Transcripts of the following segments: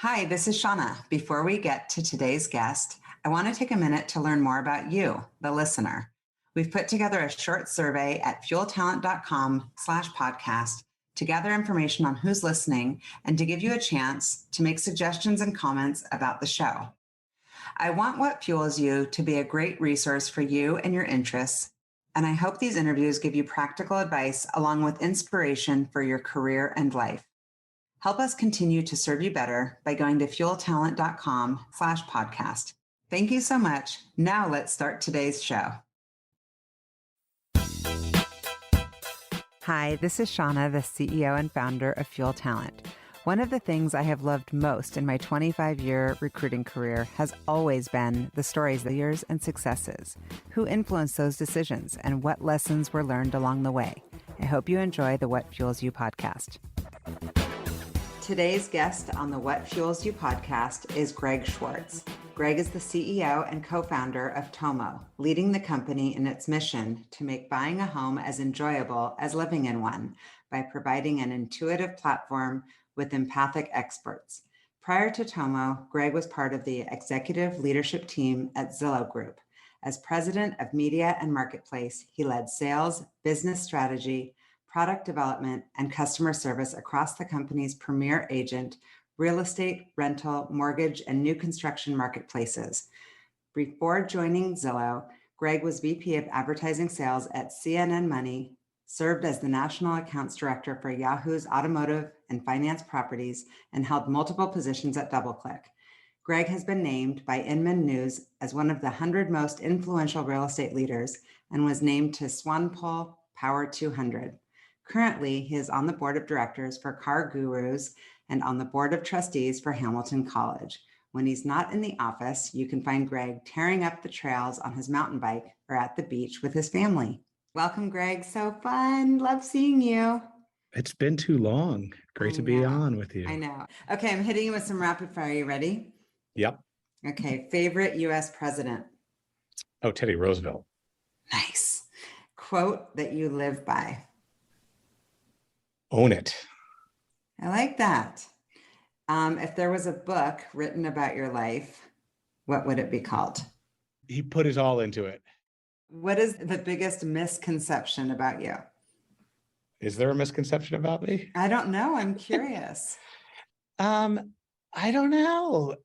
Hi, this is Shauna. Before we get to today's guest, I want to take a minute to learn more about you, the listener. We've put together a short survey at fueltalent.com/podcast to gather information on who's listening and to give you a chance to make suggestions and comments about the show. I want What Fuels You to be a great resource for you and your interests, and I hope these interviews give you practical advice along with inspiration for your career and life. Help us continue to serve you better by going to fueltalent.com/podcast. Thank you so much. Now let's start today's show. Hi, this is Shauna, the CEO and founder of Fuel Talent. One of the things I have loved most in my 25-year recruiting career has always been the stories, the years, and successes, who influenced those decisions, and what lessons were learned along the way. I hope you enjoy the What Fuels You podcast. Today's guest on the What Fuels You podcast is Greg Schwartz. Greg is the CEO and co-founder of Tomo, leading the company in its mission to make buying a home as enjoyable as living in one by providing an intuitive platform with empathic experts. Prior to Tomo, Greg was part of the executive leadership team at Zillow Group. As president of media and marketplace, he led sales, business strategy, product development, and customer service across the company's premier agent, real estate, rental, mortgage, and new construction marketplaces. Before joining Zillow, Greg was VP of Advertising Sales at CNNMoney, served as the National Accounts Director for Yahoo's automotive and finance properties, and held multiple positions at DoubleClick. Greg has been named by Inman News as one of the 100 most influential real estate leaders and was named to Swanepoel Power 200. Currently, he is on the board of directors for Car Gurus and on the board of trustees for Hamilton College. When he's not in the office, you can find Greg tearing up the trails on his mountain bike or at the beach with his family. Welcome, Greg. So fun. Love seeing you. It's been too long. Great to be on with you. I know. Okay, I'm hitting you with some rapid fire. You ready? Yep. Okay, favorite U.S. president? Oh, Teddy Roosevelt. Nice. Quote that you live by? Own it. I like that. If there was a book written about your life, what would it be called? He put his all into it. What is the biggest misconception about you? Is there a misconception about me? I don't know. I'm curious. I don't know.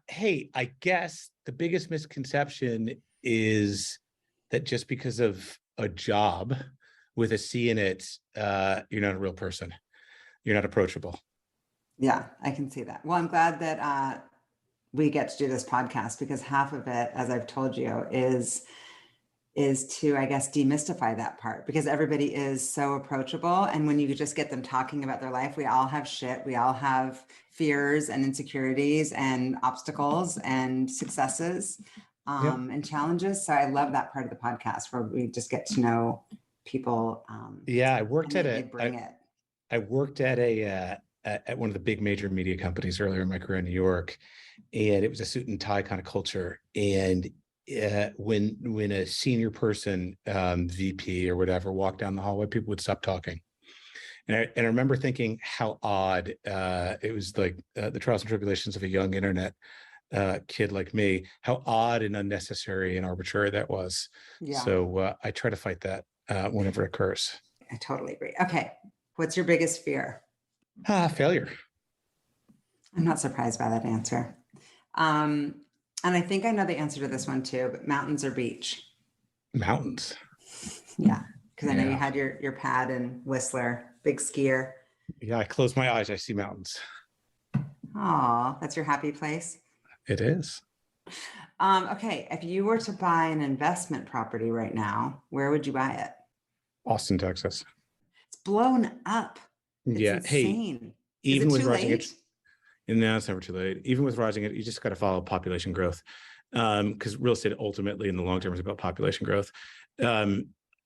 Hey, I guess the biggest misconception is that just because of a job with a C in it, you're not a real person. You're not approachable. Yeah, I can see that. Well, I'm glad that we get to do this podcast because half of it, as I've told you, is to, I guess, demystify that part because everybody is so approachable. And when you just get them talking about their life, we all have shit. We all have fears and insecurities and obstacles and successes and challenges. So I love that part of the podcast where we just get to know people. I worked at I worked at at one of the big major media companies earlier in my career in New York, and it was a suit and tie kind of culture. And when a senior person, VP or whatever, walked down the hallway, people would stop talking. And I remember thinking how odd it was, like the trials and tribulations of a young internet kid like me, how odd and unnecessary and arbitrary that was. Yeah. So I try to fight that whenever it occurs. I totally agree. Okay. What's your biggest fear? Failure. I'm not surprised by that answer. And I think I know the answer to this one too, but mountains or beach? Mountains. Yeah. Because I know you had your pad in Whistler, big skier. Yeah. I close my eyes. I see mountains. Oh, that's your happy place? It is. Okay. If you were to buy an investment property right now, where would you buy it? Austin, Texas. It's blown up. It's insane. Hey, even with rising it, no, it's never too late. Even with rising it, you just got to follow population growth, because real estate ultimately in the long term is about population growth.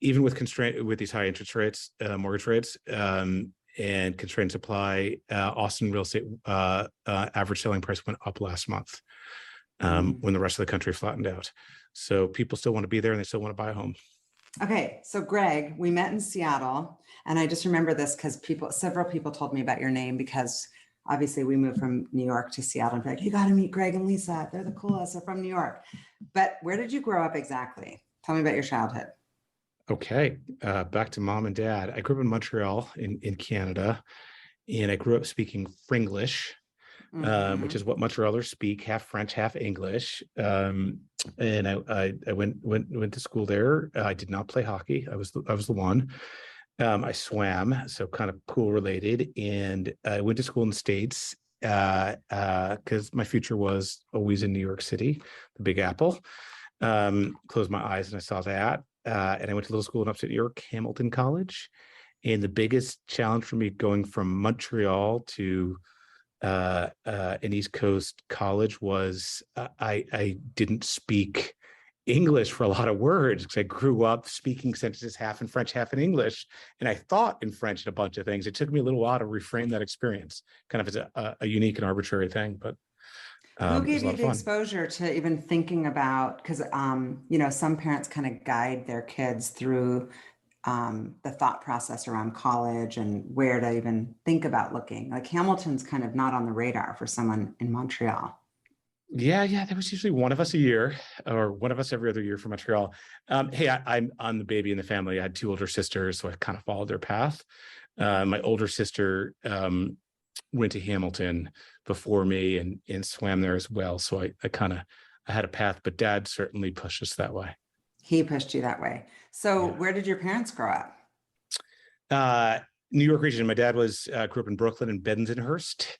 Even with these high interest rates, mortgage rates, and constrained supply, Austin real estate average selling price went up last month when the rest of the country flattened out. So people still want to be there and they still want to buy a home. Okay, so Greg, we met in Seattle, and I just remember this because several people told me about your name because obviously we moved from New York to Seattle and be like, you got to meet Greg and Lisa. They're the coolest. They're from New York. But where did you grow up exactly? Tell me about your childhood. Okay, back to mom and dad. I grew up in Montreal in Canada, and I grew up speaking Fringlish, which is what Montrealers speak, half French, half English. And I went to school there. I did not play hockey. I was the one. I swam, so kind of pool related, and I went to school in the States because my future was always in New York City, the Big Apple. Closed my eyes and I saw that. And I went to little school in upstate New York, Hamilton College. And the biggest challenge for me going from Montreal to an East Coast college was I didn't speak English for a lot of words because I grew up speaking sentences half in French, half in English. And I thought in French in a bunch of things. It took me a little while to reframe that experience, kind of as a unique and arbitrary thing, but who it was gave a lot you of the fun. exposure to even thinking about, because, some parents kind of guide their kids through the thought process around college and where to even think about looking. Like Hamilton's kind of not on the radar for someone in Montreal. Yeah, there was usually one of us a year, or one of us every other year from Montreal. Hey, I'm the baby in the family. I had two older sisters, so I kind of followed their path. My older sister went to Hamilton before me and swam there as well. So I had a path, but dad certainly pushed us that way. He pushed you that way. So Yeah. where did your parents grow up? New York region. My dad grew up in Brooklyn and Bensonhurst,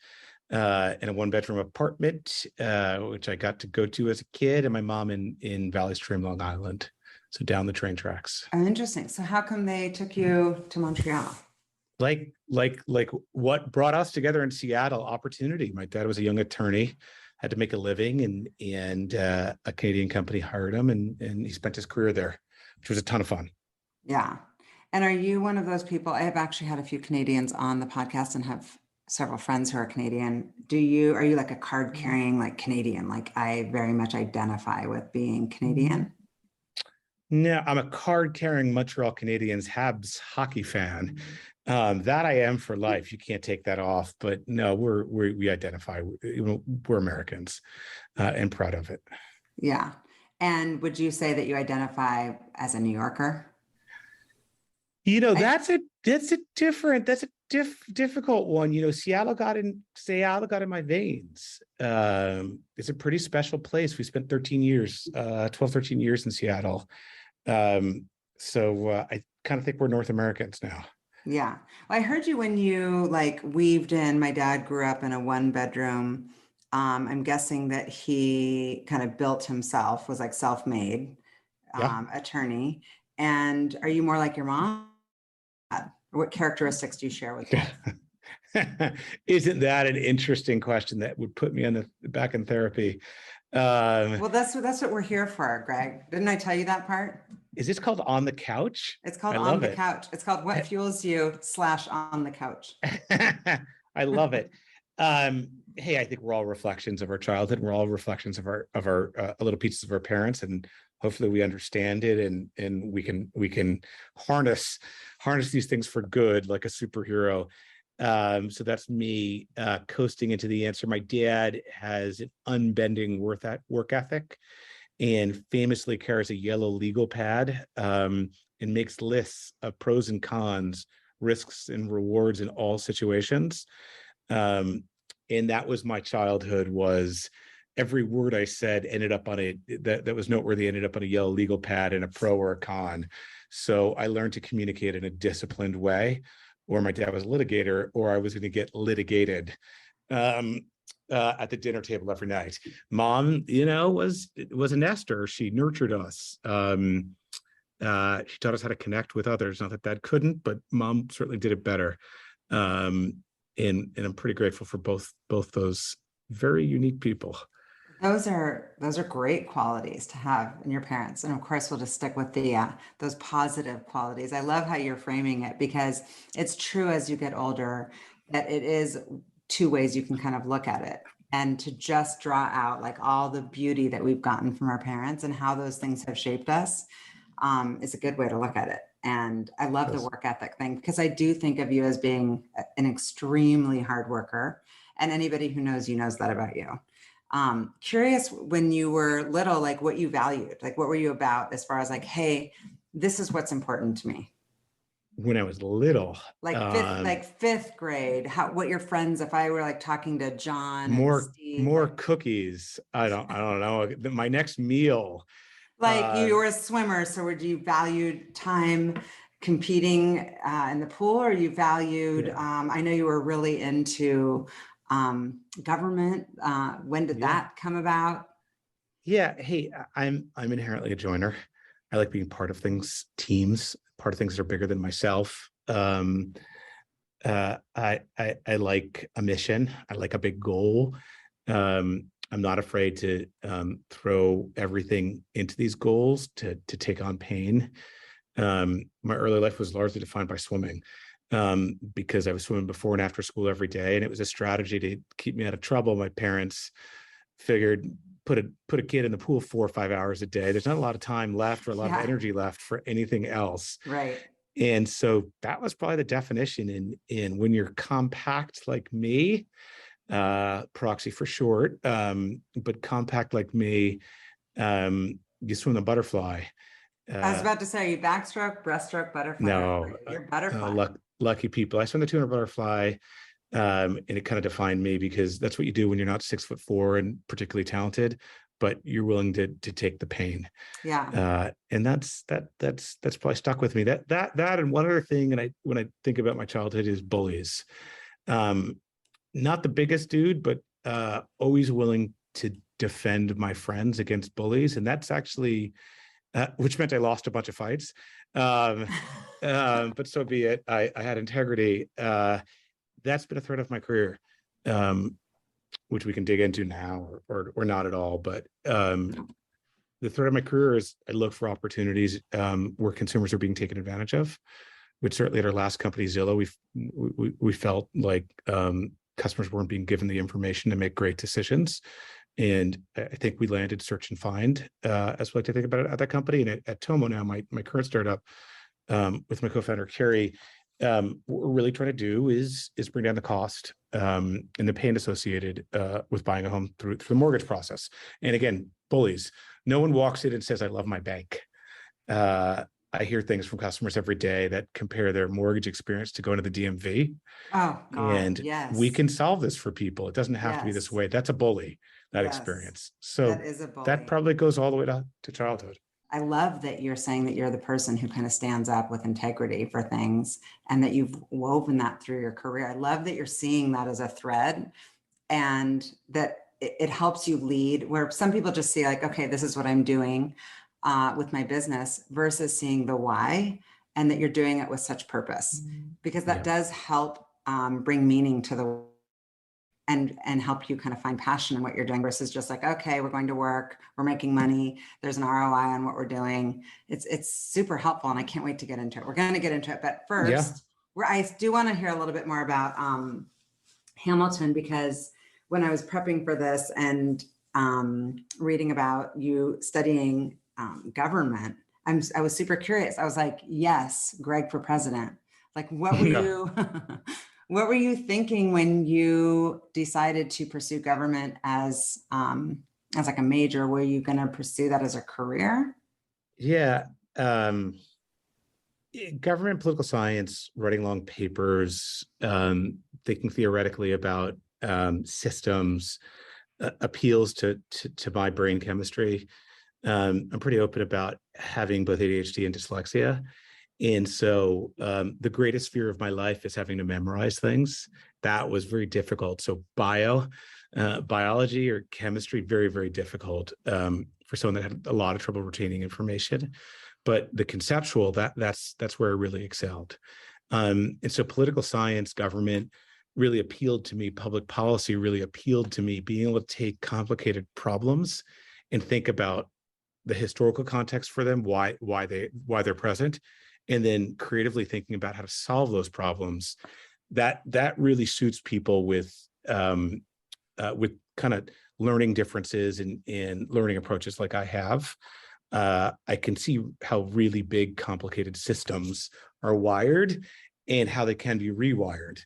in a one-bedroom apartment, which I got to go to as a kid, and my mom in Valley Stream, Long Island, so down the train tracks. Oh, interesting. So how come they took you to Montreal? Like what brought us together in Seattle? Opportunity. My dad was a young attorney, had to make a living, and a Canadian company hired him, and he spent his career there, which was a ton of fun. Yeah. And are you one of those people? I have actually had a few Canadians on the podcast and have several friends who are Canadian. Are you like a card carrying like Canadian? Like I very much identify with being Canadian. No, I'm a card-carrying Montreal Canadiens Habs hockey fan. That I am for life. You can't take that off. But no, we identify. We're Americans, and proud of it. Yeah. And would you say that you identify as a New Yorker? That's a difficult one. Seattle got in my veins. It's a pretty special place. We spent 13 years in Seattle. So I kind of think we're North Americans now. Yeah. Well, I heard you when you like weaved in. My dad grew up in a one bedroom. I'm guessing that he kind of built himself, was like self-made Yeah. attorney. And are you more like your mom? What characteristics do you share with both? Isn't that an interesting question that would put me on the back in therapy? Well, that's what we're here for, Greg. Didn't I tell you that part? Is this called On the Couch? It's called I On love the it. Couch. It's called What Fuels You / On the Couch. I love it. Hey, I think we're all reflections of our childhood. We're all reflections of our little pieces of our parents, and hopefully we understand it and we can harness these things for good, like a superhero. So that's me coasting into the answer. My dad has an unbending work ethic, and famously carries a yellow legal pad, and makes lists of pros and cons, risks and rewards in all situations. And that was my childhood. Was every word I said ended up on that was noteworthy, ended up on a yellow legal pad and a pro or a con. So I learned to communicate in a disciplined way, or my dad was a litigator, or I was going to get litigated at the dinner table every night. Mom, was a nester. She nurtured us. She taught us how to connect with others. Not that Dad couldn't, but Mom certainly did it better. And I'm pretty grateful for both those very unique people. Those are great qualities to have in your parents. And of course, we'll just stick with those positive qualities. I love how you're framing it, because it's true as you get older that it is two ways you can kind of look at it. And to just draw out like all the beauty that we've gotten from our parents and how those things have shaped us is a good way to look at it. And I love the work ethic thing, because I do think of you as being an extremely hard worker. And anybody who knows you knows that about you. Curious, when you were little, like what you valued, like what were you about as far as like, hey, this is what's important to me? When I was little, Like fifth grade, what your friends, if I were like talking to John and Steve, more cookies. I don't know. My next meal. like you were a swimmer, so would you valued time competing in the pool, or you valued, I know you were really into government. When did that come about? Yeah. Hey, I'm inherently a joiner. I like being part of things, teams, part of things that are bigger than myself. I like a mission. I like a big goal. I'm not afraid to throw everything into these goals to take on pain. My early life was largely defined by swimming, because I was swimming before and after school every day, and it was a strategy to keep me out of trouble. My parents figured put a kid in the pool 4 or 5 hours a day. There's not a lot of time left or a lot of energy left for anything else. Right. And so that was probably the definition in when you're compact like me, proxy for short, but compact like me, you swim the butterfly. I was about to say, you backstroke, breaststroke, butterfly. No, You're butterfly. Lucky people. I swim the 200 butterfly, and it kind of defined me because that's what you do when you're not 6'4" and particularly talented, but you're willing to take the pain. Yeah. And that's probably stuck with me. That and one other thing, and when I think about my childhood, is bullies. Not the biggest dude, but always willing to defend my friends against bullies, and that's actually which meant I lost a bunch of fights. But so be it. I had integrity. That's been a thread of my career, which we can dig into now or not at all. But the thread of my career is I look for opportunities where consumers are being taken advantage of, which certainly at our last company, Zillow, we felt like customers weren't being given the information to make great decisions. And I think we landed search and find, as we like to think about it at that company. And at Tomo now, my current startup, with my co-founder, Carrie, what we're really trying to do is bring down the cost and the pain associated with buying a home through the mortgage process. And again, bullies. No one walks in and says, I love my bank. I hear things from customers every day that compare their mortgage experience to going to the DMV. Oh, God, and yes. We can solve this for people. It doesn't have to be this way. That's a bully, that experience. So that is a bully. That probably goes all the way to childhood. I love that you're saying that you're the person who kind of stands up with integrity for things and that you've woven that through your career. I love that you're seeing that as a thread and that it helps you lead, where some people just see like, okay, this is what I'm doing with my business, versus seeing the why, and that you're doing it with such purpose, because that does help bring meaning to the and help you kind of find passion in what you're doing, versus just like, okay, we're going to work, we're making money, there's an ROI on what we're doing. It's super helpful, and I can't wait to get into it. We're going to get into it, but first, I do want to hear a little bit more about Hamilton, because when I was prepping for this and reading about you studying government, I was super curious. I was like, yes, Greg for president. Like, what were you? What were you thinking when you decided to pursue government as like a major? Were you going to pursue that as a career? Yeah. Government, political science, writing long papers, thinking theoretically about systems, appeals to my brain chemistry. I'm pretty open about having both ADHD and dyslexia. And so the greatest fear of my life is having to memorize things. That was very difficult. So biology or chemistry, very, very difficult for someone that had a lot of trouble retaining information. But the conceptual, that's where I really excelled. And so political science, government really appealed to me. Public policy really appealed to me. Being able to take complicated problems and think about the historical context for them, why they're present, and then creatively thinking about how to solve those problems. That really suits people with kind of learning differences and learning approaches like I have. I can see how really big, complicated systems are wired and how they can be rewired.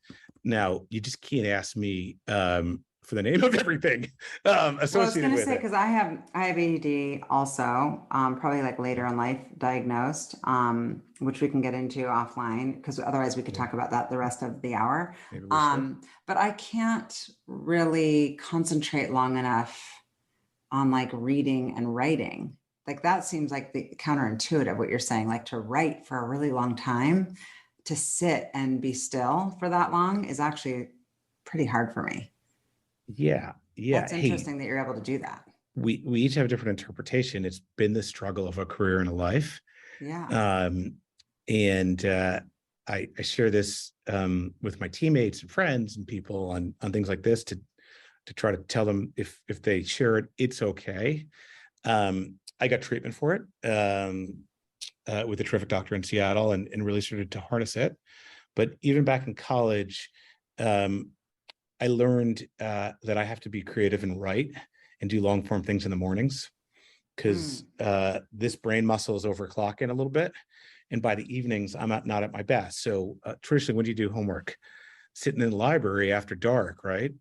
Now, you just can't ask me for the name of everything Well, I was associated going to with say, it. because I have ADD also, probably like later in life diagnosed, which we can get into offline because otherwise we could Yeah, talk about that the rest of the hour. maybe we should. But I can't really concentrate long enough on like reading and writing. Like that seems like the counterintuitive what you're saying, like to write for a really long time, to sit and be still for that long is actually pretty hard for me. Yeah, yeah. That's Hey, interesting that you're able to do that. we each have a different interpretation. It's been the struggle of a career and a life. Yeah. Um, and I share this with my teammates and friends and people on things like this to try to tell them if they share it, it's okay. I got treatment for it with a terrific doctor in Seattle and really started to harness it. But even back in college, um, I learned that I have to be creative and write and do long form things in the mornings because Mm. this brain muscle is overclocking a little bit. And by the evenings, I'm not at my best. So traditionally, when do you do homework? Sitting in the library after dark, right?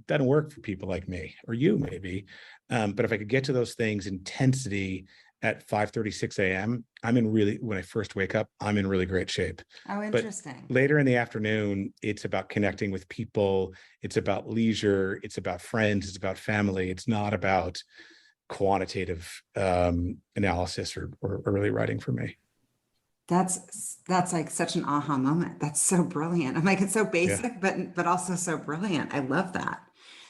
Doesn't work for people like me or you maybe. But if I could get to those things, intensity at 5:30, 6 a.m., when I first wake up, I'm in really great shape. Oh, But interesting. later in the afternoon, it's about connecting with people. It's about leisure. It's about friends. It's about family. It's not about quantitative analysis or really writing for me. That's like such an aha moment. That's so brilliant. I'm like, it's so Yeah. basic, but also so brilliant. I love that.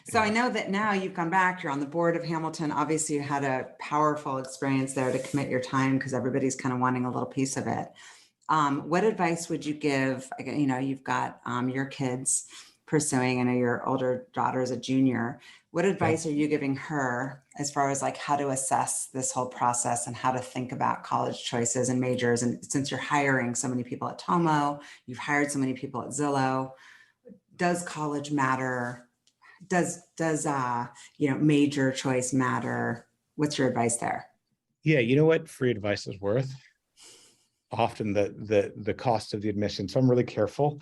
So I Yeah. know that now you've gone back, you're on the board of Hamilton. Obviously, you had a powerful experience there to commit your time because everybody's kind of wanting a little piece of it. What advice would you give? You've got your kids pursuing. I know your older daughter is a junior. What Yep. advice are you giving her as far as like how to assess this whole process and how to think about college choices and majors? And since you're hiring so many people at Tomo, you've hired so many people at Zillow, does college matter? Does major choice matter? What's your advice there? Yeah. You know what free advice is worth? Often the cost of the admission. So I'm really careful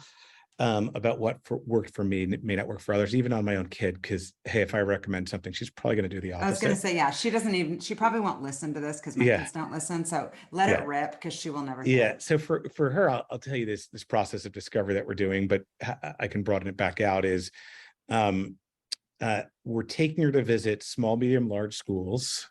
about worked for me may not work for others, even on my own kid. Because hey, if I recommend something, she's probably going to do the I was going to opposite. say, yeah, she probably won't listen to this because my Yeah, kids don't listen. So let it yeah, rip because she will never hear yeah. it. So for her, I'll tell you this process of discovery that we're doing, but I can broaden it back out. Is um, we're taking her to visit small, medium, large schools,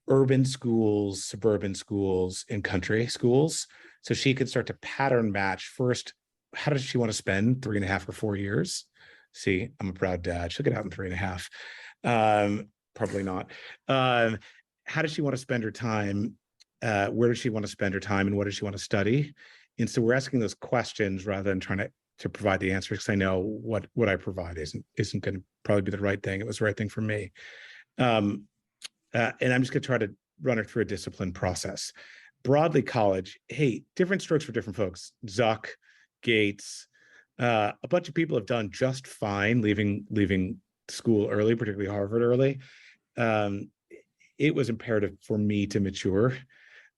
urban schools, suburban schools, and country schools, so she could start to pattern match first. How does she want to spend 3.5 or 4 years? See, I'm a proud dad. She'll get out in 3.5. Probably not. How does she want to spend her time? Where does she want to spend her time, and what does she want to study? And so we're asking those questions rather than trying to provide the answers, because I know what I provide isn't going to probably be the right thing. It was the right thing for me. Um, and I'm just going to try to run her through a disciplined process. Broadly, college, hey, different strokes for different folks. Zuck, Gates, a bunch of people have done just fine leaving school early, particularly Harvard early. Um, it was imperative for me to mature.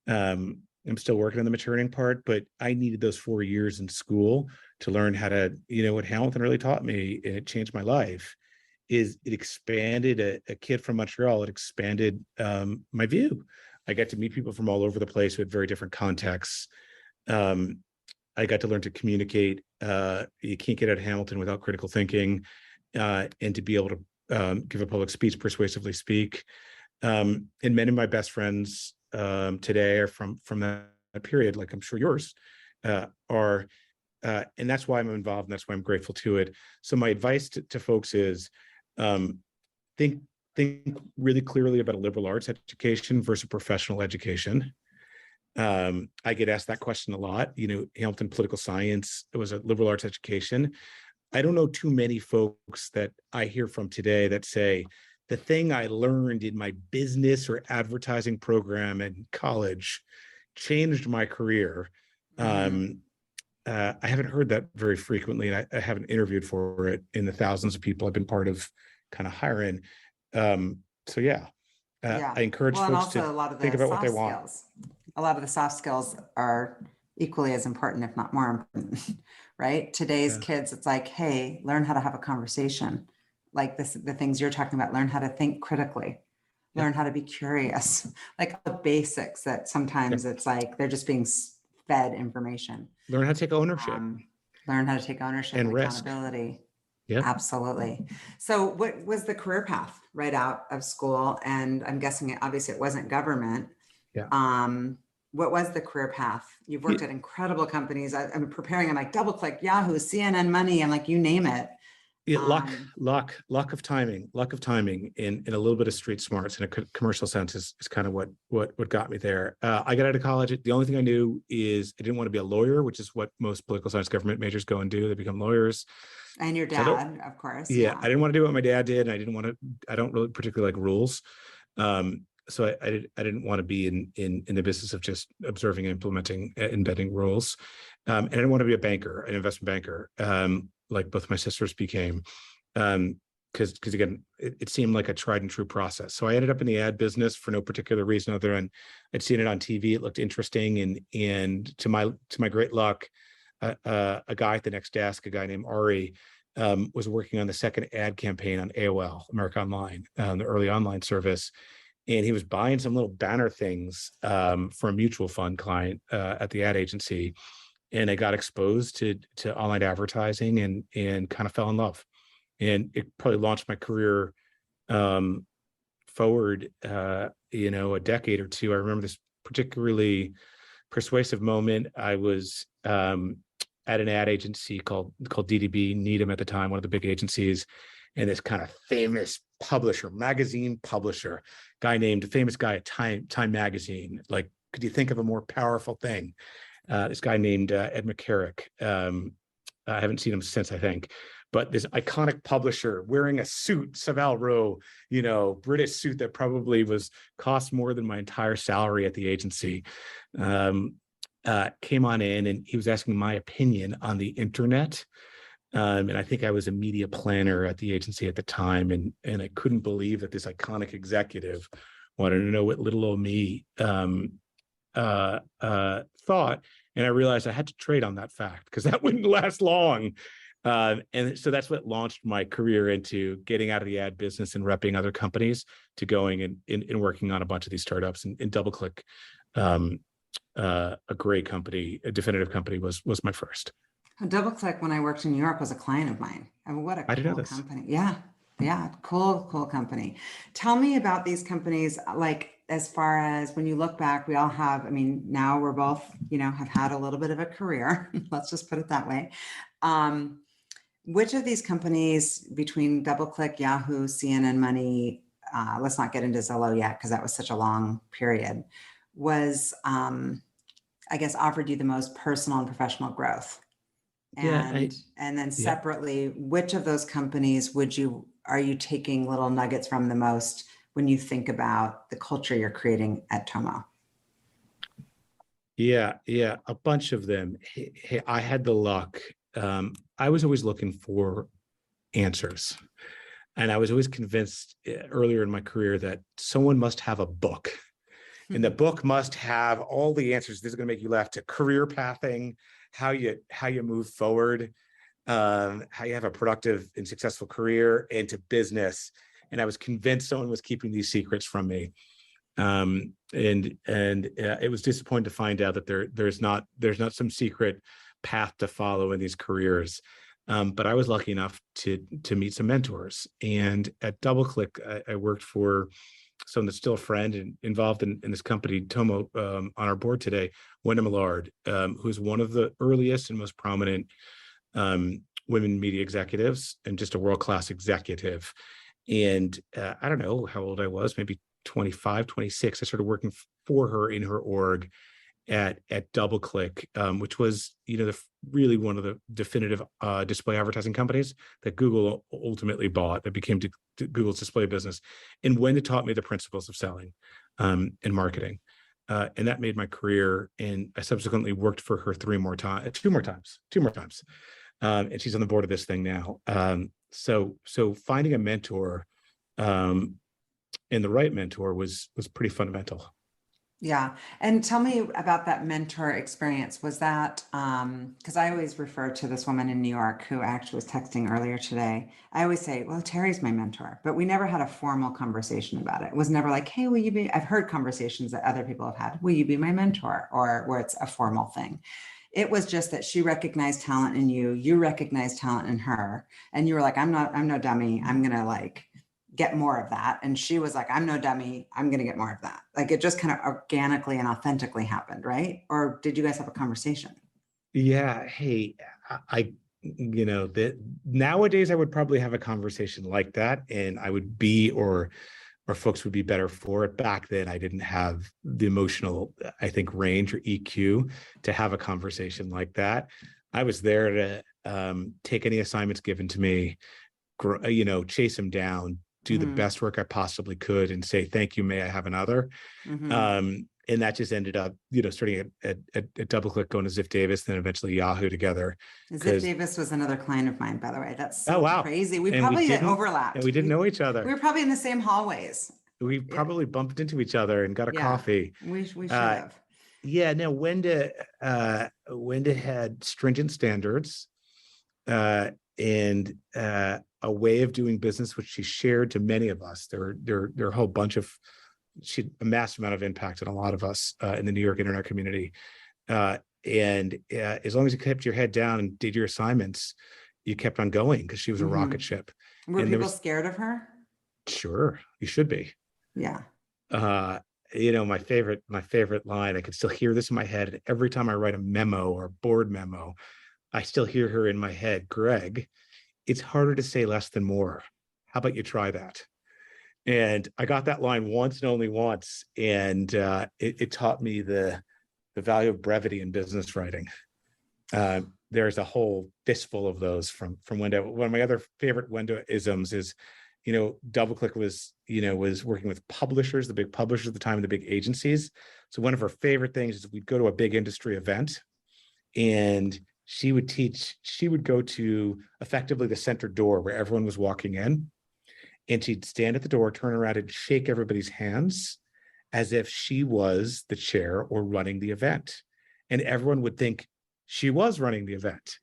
I'm still working on the maturing part, but I needed those 4 years in school to learn how to, what Hamilton really taught me, and it changed my life, is it expanded a kid from Montreal. It expanded my view. I got to meet people from all over the place with very different contexts. Um, I got to learn to communicate. You can't get out of Hamilton without critical thinking, and to be able to give a public speech, persuasively speak. And many of my best friends today are from that period, like I'm sure yours are. And that's why I'm involved, and that's why I'm grateful to it. So my advice to folks is um, think really clearly about a liberal arts education versus professional education. I get asked that question a lot. Hamilton political science, it was a liberal arts education. I don't know too many folks that I hear from today that say the thing I learned in my business or advertising program in college changed my career. Mm-hmm. I haven't heard that very frequently, and I haven't interviewed for it in the thousands of people I've been part of kind of hiring. So yeah, Yeah. I encourage Well, and folks also to a lot of think the about what they soft want. skills. A lot of the soft skills are equally as important, if not more important, right? Today's Yeah. kids, it's like, hey, learn how to have a conversation. Like the things you're talking about, learn how to think critically, Yeah. learn how to be curious, like the basics that sometimes Yeah. it's like they're just being fed information. Learn how to take ownership Um, Learn how to take ownership and and risk. accountability. Yeah. Absolutely. So what was the career path right out of school? And I'm guessing obviously it wasn't government. Yeah. What was the career path? You've worked Yeah. at incredible companies. I'm preparing, I'm like DoubleClick, Yahoo, CNN Money. I'm like, you name it. Yeah, luck of timing, and a little bit of street smarts in a commercial sense is kind of what got me there. I got out of college. The only thing I knew is I didn't want to be a lawyer, which is what most political science government majors go and do. They become lawyers. And your So dad, of course. yeah, Yeah. I didn't want to do what my dad did, and I don't really particularly like rules. So I didn't want to be in the business of just observing, implementing, embedding rules. And I didn't want to be a banker, an investment banker, like both my sisters became. Because again, it seemed like a tried and true process. So I ended up in the ad business for no particular reason other than I'd seen it on TV. It looked interesting, and to my great luck, a guy at the next desk, a guy named Ari, was working on the second ad campaign on AOL, America Online, the early online service. And he was buying some little banner things for a mutual fund client at the ad agency. And I got exposed to online advertising and kind of fell in love. And it probably launched my career forward, a decade or two. I remember this particularly persuasive moment. I was at an ad agency called DDB, Needham at the time, one of the big agencies, and this kind of famous magazine publisher, famous guy at Time Magazine. Like, could you think of a more powerful thing? This guy named Ed McCarrick. I haven't seen him since, I think. But this iconic publisher wearing a suit, Savile Row, British suit that probably cost more than my entire salary at the agency, came on in, and he was asking my opinion on the internet. And I think I was a media planner at the agency at the time, and I couldn't believe that this iconic executive wanted to know what little old me thought. And I realized I had to trade on that fact because that wouldn't last long. And so that's what launched my career into getting out of the ad business and repping other companies to going and working on a bunch of these startups. And DoubleClick, a great company, a definitive company, was my first. DoubleClick, when I worked in New York, was a client of mine. I mean, what a cool company. Yeah. Yeah. Cool company. Tell me about these companies. Like, as far as when you look back, we all have, I mean, now we're both, have had a little bit of a career. Let's just put it that way. Which of these companies between DoubleClick, Yahoo, CNNMoney, let's not get into Zillow yet, because that was such a long period, was, I guess, offered you the most personal and professional growth? And then separately, which of those companies are you taking little nuggets from the most when you think about the culture you're creating at Tomo? Yeah, a bunch of them. Hey, I had the luck. I was always looking for answers. And I was always convinced earlier in my career that someone must have a book. And the book must have all the answers. This is going to make you laugh, to career pathing, how you move forward, how you have a productive and successful career, and to business. And I was convinced someone was keeping these secrets from me. And it was disappointing to find out that there's not some secret path to follow in these careers. But I was lucky enough to meet some mentors. And at DoubleClick, I worked for someone that's still a friend and involved in this company, Tomo, on our board today, Wenda Millard, who's one of the earliest and most prominent women media executives, and just a world-class executive. And I don't know how old I was, maybe 25, 26. I started working for her in her org at DoubleClick, which was, really one of the definitive display advertising companies that Google ultimately bought, that became Google's display business. And Wenda taught me the principles of selling and marketing. And that made my career. And I subsequently worked for her two more times. And she's on the board of this thing now. So finding a mentor, and the right mentor was pretty fundamental. Yeah. And tell me about that mentor experience. Was that, because I always refer to this woman in New York who actually was texting earlier today. I always say, well, Terry's my mentor, but we never had a formal conversation about it. It was never like, hey, will you be, I've heard conversations that other people have had, will you be my mentor? Or where it's a formal thing. It was just that she recognized talent in you, you recognized talent in her, and you were like, I'm no dummy. I'm gonna like get more of that. And she was like, I'm no dummy. I'm going to get more of that. Like it just kind of organically and authentically happened, right? Or did you guys have a conversation? Yeah. Hey, that nowadays I would probably have a conversation like that, and I would be, or folks would be better for it. Back then, I didn't have the emotional, I think, range or EQ to have a conversation like that. I was there to take any assignments given to me, chase them down, do the best work I possibly could, and say, thank you, may I have another? And that just ended up, starting at DoubleClick, going to Ziff Davis, then eventually Yahoo together. Ziff Davis was another client of mine, by the way. That's so wow. crazy. We probably overlapped. And we didn't know each other. We were probably in the same hallways. We probably bumped into each other and got a coffee. We should have. Yeah, no, Wenda had stringent standards and a way of doing business, which she shared to many of us. There are a whole bunch of, she had a massive amount of impact on a lot of us in the New York internet community. And as long as you kept your head down and did your assignments, you kept on going, because she was a rocket ship. Were people scared of her? Sure, you should be. Yeah. My favorite line, I can still hear this in my head. And every time I write a memo or a board memo, I still hear her in my head. Greg, it's harder to say less than more. How about you try that? And I got that line once and only once. And it taught me the value of brevity in business writing. There's a whole fistful of those from Wenda. One of my other favorite Wenda-isms is, DoubleClick was working with publishers, the big publishers at the time, and the big agencies. So one of her favorite things is we'd go to a big industry event, and she would go to effectively the center door where everyone was walking in, and she'd stand at the door, turn around, and shake everybody's hands as if she was the chair or running the event. And everyone would think she was running the event.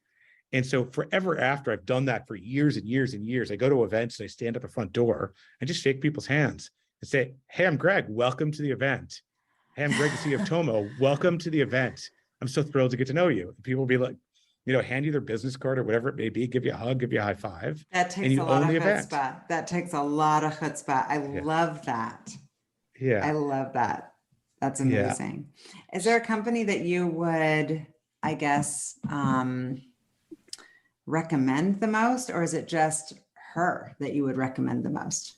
And so forever after, I've done that for years and years and years. I go to events and I stand at the front door and just shake people's hands and say, hey, I'm Greg, welcome to the event. Hey, I'm Greg, the CEO of Tomo, welcome to the event. I'm so thrilled to get to know you. And people will be like, hand you their business card or whatever it may be, give you a hug, give you a high five. That takes a lot of chutzpah. That takes a lot of chutzpah. I love that. Yeah. I love that. That's amazing. Yeah. Is there a company that you would, I guess, recommend the most, or is it just her that you would recommend the most?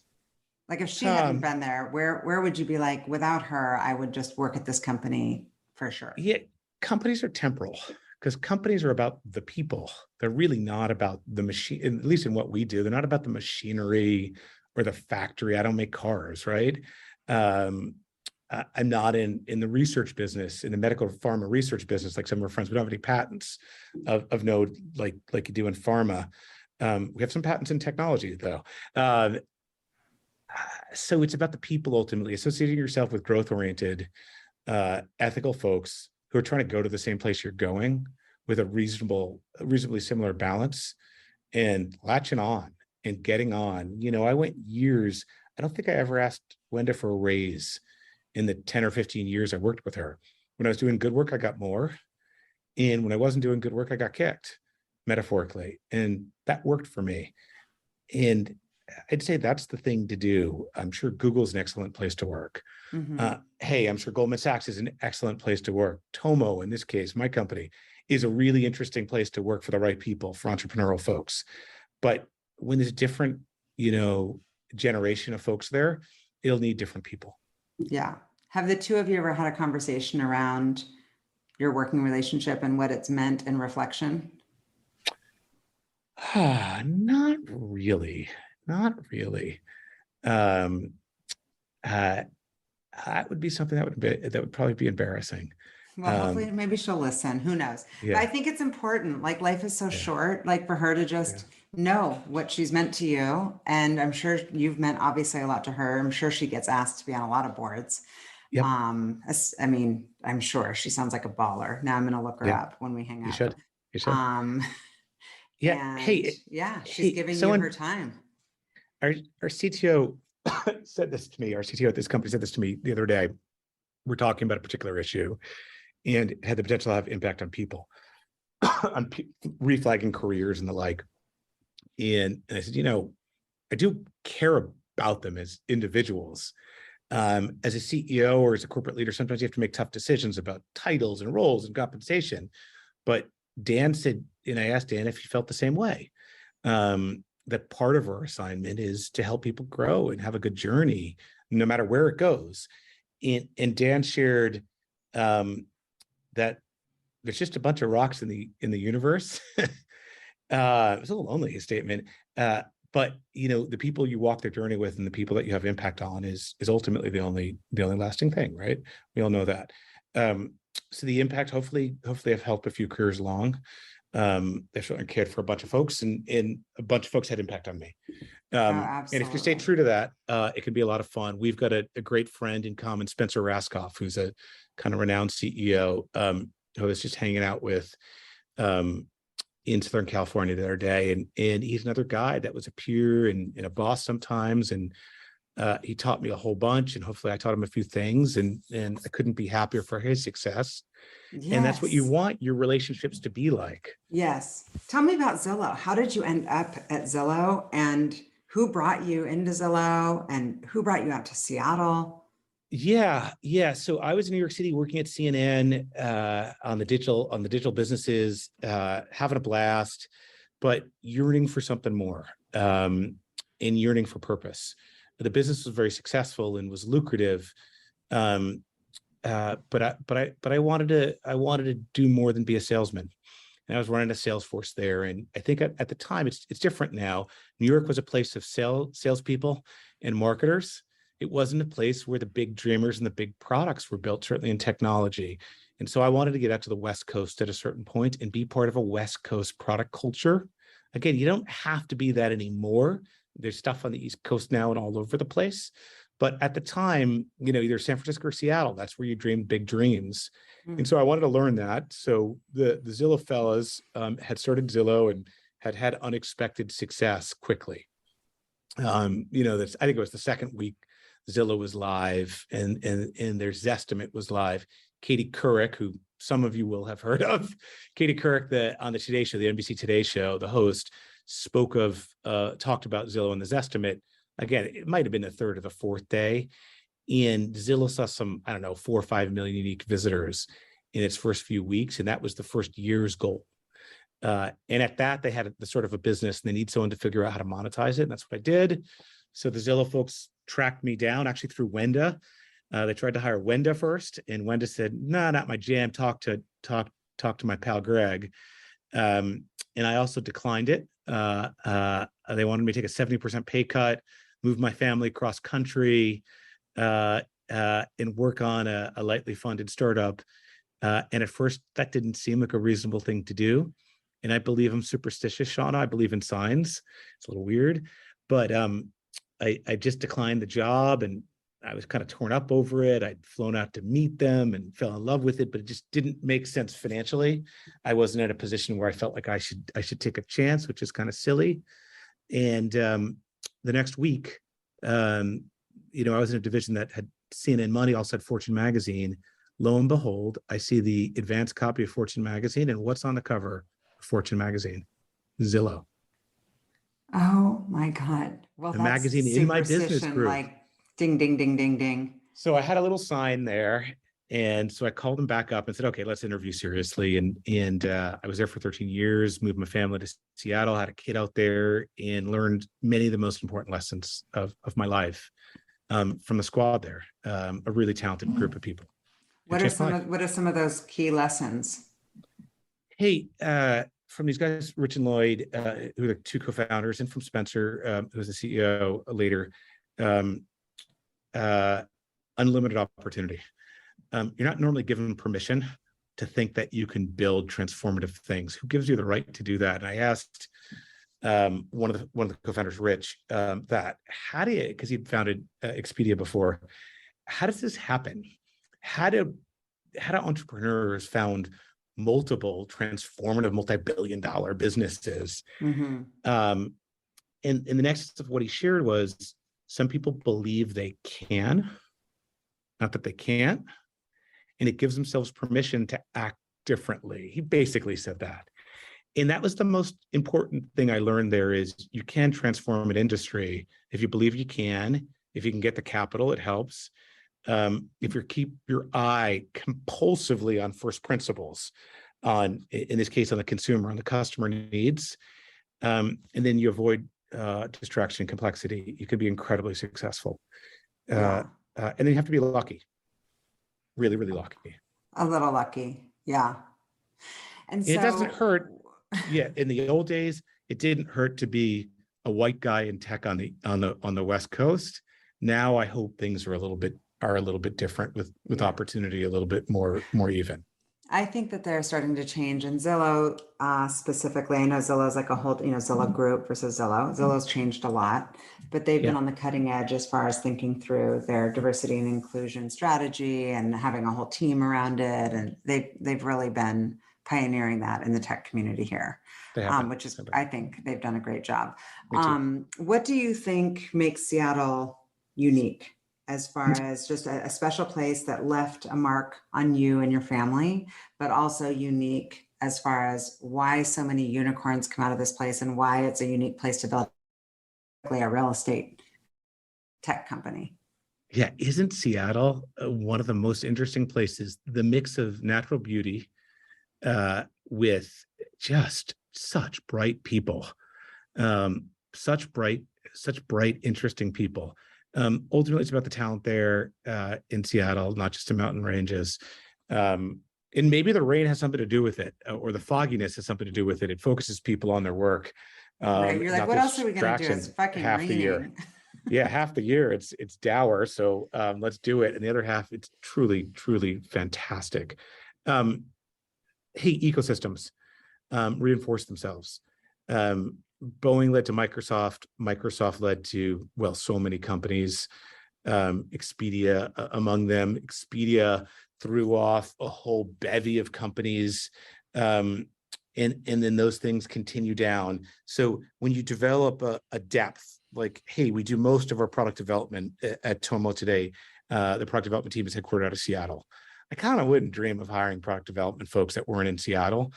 Like if she hadn't been there, where would you be like, without her, I would just work at this company for sure? Yeah, companies are temporal, because companies are about the people. They're really not about the machine, at least in what we do. They're not about the machinery or the factory. I don't make cars, right? I'm not in the research business, in the medical pharma research business, like some of our friends. We don't have any patents of note like you do in pharma. We have some patents in technology, though. So it's about the people, ultimately, associating yourself with growth-oriented, ethical folks who are trying to go to the same place you're going with a reasonably similar balance, and latching on and getting on. I went years. I don't think I ever asked Wenda for a raise in the 10 or 15 years I worked with her. When I was doing good work, I got more. And when I wasn't doing good work, I got kicked, metaphorically. And that worked for me. And I'd say that's the thing to do. I'm sure Google's an excellent place to work. Hey, I'm sure Goldman Sachs is an excellent place to work. Tomo, in this case, my company, is a really interesting place to work for the right people, for entrepreneurial folks. But when there's a different, generation of folks there, it'll need different people. Yeah. Have the two of you ever had a conversation around your working relationship and what it's meant in reflection? Not really. That would be something that would probably be embarrassing. Well, hopefully maybe she'll listen. Who knows? Yeah. But I think it's important. Like, life is so short, like for her to just know what she's meant to you. And I'm sure you've meant obviously a lot to her. I'm sure she gets asked to be on a lot of boards. Yep. I mean, I'm sure she sounds like a baller. Now I'm going to look her Yeah. up when we hang You up. should. You should. Um, Yeah. and Hey, yeah, she's hey, giving you her someone, time. our CTO said this to me. Our CTO at this company said this to me the other day. We're talking about a particular issue and had the potential to have impact on people, on reflagging careers and the like. And I said, I do care about them as individuals. As a CEO or as a corporate leader, sometimes you have to make tough decisions about titles and roles and compensation. But Dan said, and I asked Dan if he felt the same way, that part of our assignment is to help people grow and have a good journey, no matter where it goes. And Dan shared that there's just a bunch of rocks in the universe. It was a little lonely, his statement. But the people you walk their journey with and the people that you have impact on is ultimately the only lasting thing, right? We all know that. So the impact, hopefully I've helped a few careers along. They've certainly cared for a bunch of folks, and a bunch of folks had impact on me. Oh, And if you stay absolutely. true to that, it can be a lot of fun. We've got a great friend in common, Spencer Raskoff, who's a kind of renowned CEO, who I was just hanging out with in Southern California the other day. And he's another guy that was a peer and a boss sometimes. And he taught me a whole bunch, and hopefully I taught him a few things, and I couldn't be happier for his success. And that's what you Yes. want your relationships to be like. Yes. Tell me about Zillow. How did you end up at Zillow, and who brought you into Zillow, and who brought you out to Seattle? Yeah. So I was in New York City working at CNN on the digital businesses, having a blast, but yearning for something more, and yearning for purpose. The business was very successful and was lucrative, but I wanted to do more than be a salesman. And I was running a sales force there, and I think at the time it's different now. New York was a place of salespeople and marketers. It wasn't a place where the big dreamers and the big products were built, certainly in technology. And so I wanted to get out to the West Coast at a certain point and be part of a West Coast product culture. Again, you don't have to be that anymore. There's stuff on the East Coast now and all over the place. But at the time, either San Francisco or Seattle, that's where you dream big dreams. And so I wanted to learn that. So the Zillow fellas had started Zillow and had unexpected success quickly. That's, I think it was the second week Zillow was live, and their Zestimate was live. Katie Couric, who some of you will have heard of, Katie Couric, on the Today Show, the NBC Today Show, the host, talked about Zillow and the Zestimate. Again, it might have been the third or the fourth day. And Zillow saw some, 4 or 5 million unique visitors in its first few weeks. And that was the first year's goal. And at that, they had the sort of a business, and they need someone to figure out how to monetize it. And that's what I did. So the Zillow folks tracked me down, actually through Wenda. They tried to hire Wenda first, and Wenda said, "No, not my jam. Talk to my pal Greg." And I also declined it. They wanted me to take a 70% pay cut, move my family across country, and work on a lightly funded startup. And at first, that didn't seem like a reasonable thing to do. And I believe I'm superstitious, Shauna. I believe in signs. It's a little weird, but I just declined the job, and I was kind of torn up over it. I'd flown out to meet them and fell in love with it, but it just didn't make sense financially. I wasn't in a position where I felt like I should take a chance, which is kind of silly. And the next week, I was in a division that had CNNMoney, also had Fortune magazine. Lo and behold, I see the advanced copy of Fortune magazine, and what's on the cover of Fortune magazine? Zillow. Oh my God. Well, The that's magazine in my business superstition, group. like ding, ding, ding, ding, ding. So I had a little sign there. And so I called them back up and said, okay, let's interview seriously. And I was there for 13 years, moved my family to Seattle, had a kid out there, and learned many of the most important lessons of my life from the squad there, a really talented group of people. What are some of those key lessons? Hey, from these guys, Rich and Lloyd, who are the two co-founders, and from Spencer, who was the CEO later, unlimited opportunity. You're not normally given permission to think that you can build transformative things. Who gives you the right to do that? And I asked one of the co-founders, Rich, that how do you, because he'd founded Expedia before, how does this happen? how do entrepreneurs found multiple transformative multi-billion-dollar businesses. Mm-hmm. And the next of what he shared was some people believe they can, not that they can't, and it gives themselves permission to act differently. He basically said that. And that was the most important thing I learned there is you can transform an industry if you believe you can, if you can get the capital, it helps. If you keep your eye compulsively on first principles, on, in this case, on the consumer, on the customer needs, and then you avoid distraction and complexity, you could be incredibly successful. And then you have to be lucky, really, really lucky. A little lucky. Yeah. And so it doesn't hurt. Yeah. In the old days, it didn't hurt to be a white guy in tech on the West Coast. Now I hope things are a little bit different with opportunity, a little bit more even. I think that they're starting to change, and Zillow specifically. I know Zillow's like a whole, Zillow Group versus Zillow. Zillow's changed a lot, but they've been on the cutting edge as far as thinking through their diversity and inclusion strategy and having a whole team around it. And they've really been pioneering that in the tech community here, which is, I think they've done a great job. What do you think makes Seattle unique, as far as just a special place that left a mark on you and your family, but also unique as far as why so many unicorns come out of this place and why it's a unique place to build a real estate tech company? Yeah, isn't Seattle one of the most interesting places? The mix of natural beauty with just such bright people, such bright, interesting people. Ultimately, it's about the talent there in Seattle, not just the mountain ranges. And maybe the rain has something to do with it, or the fogginess has something to do with it. It focuses people on their work. Right. You're like, what else are we going to do? It's fucking half raining. The year. Yeah, half the year it's dour. So let's do it. And the other half, it's truly, truly fantastic. Hey, ecosystems reinforce themselves. Boeing led to Microsoft. Microsoft led to, well, so many companies, Expedia among them. Expedia threw off a whole bevy of companies. And then those things continue down. So when you develop a depth, like, hey, we do most of our product development at Tomo today. The product development team is headquartered out of Seattle. I kind of wouldn't dream of hiring product development folks that weren't in Seattle.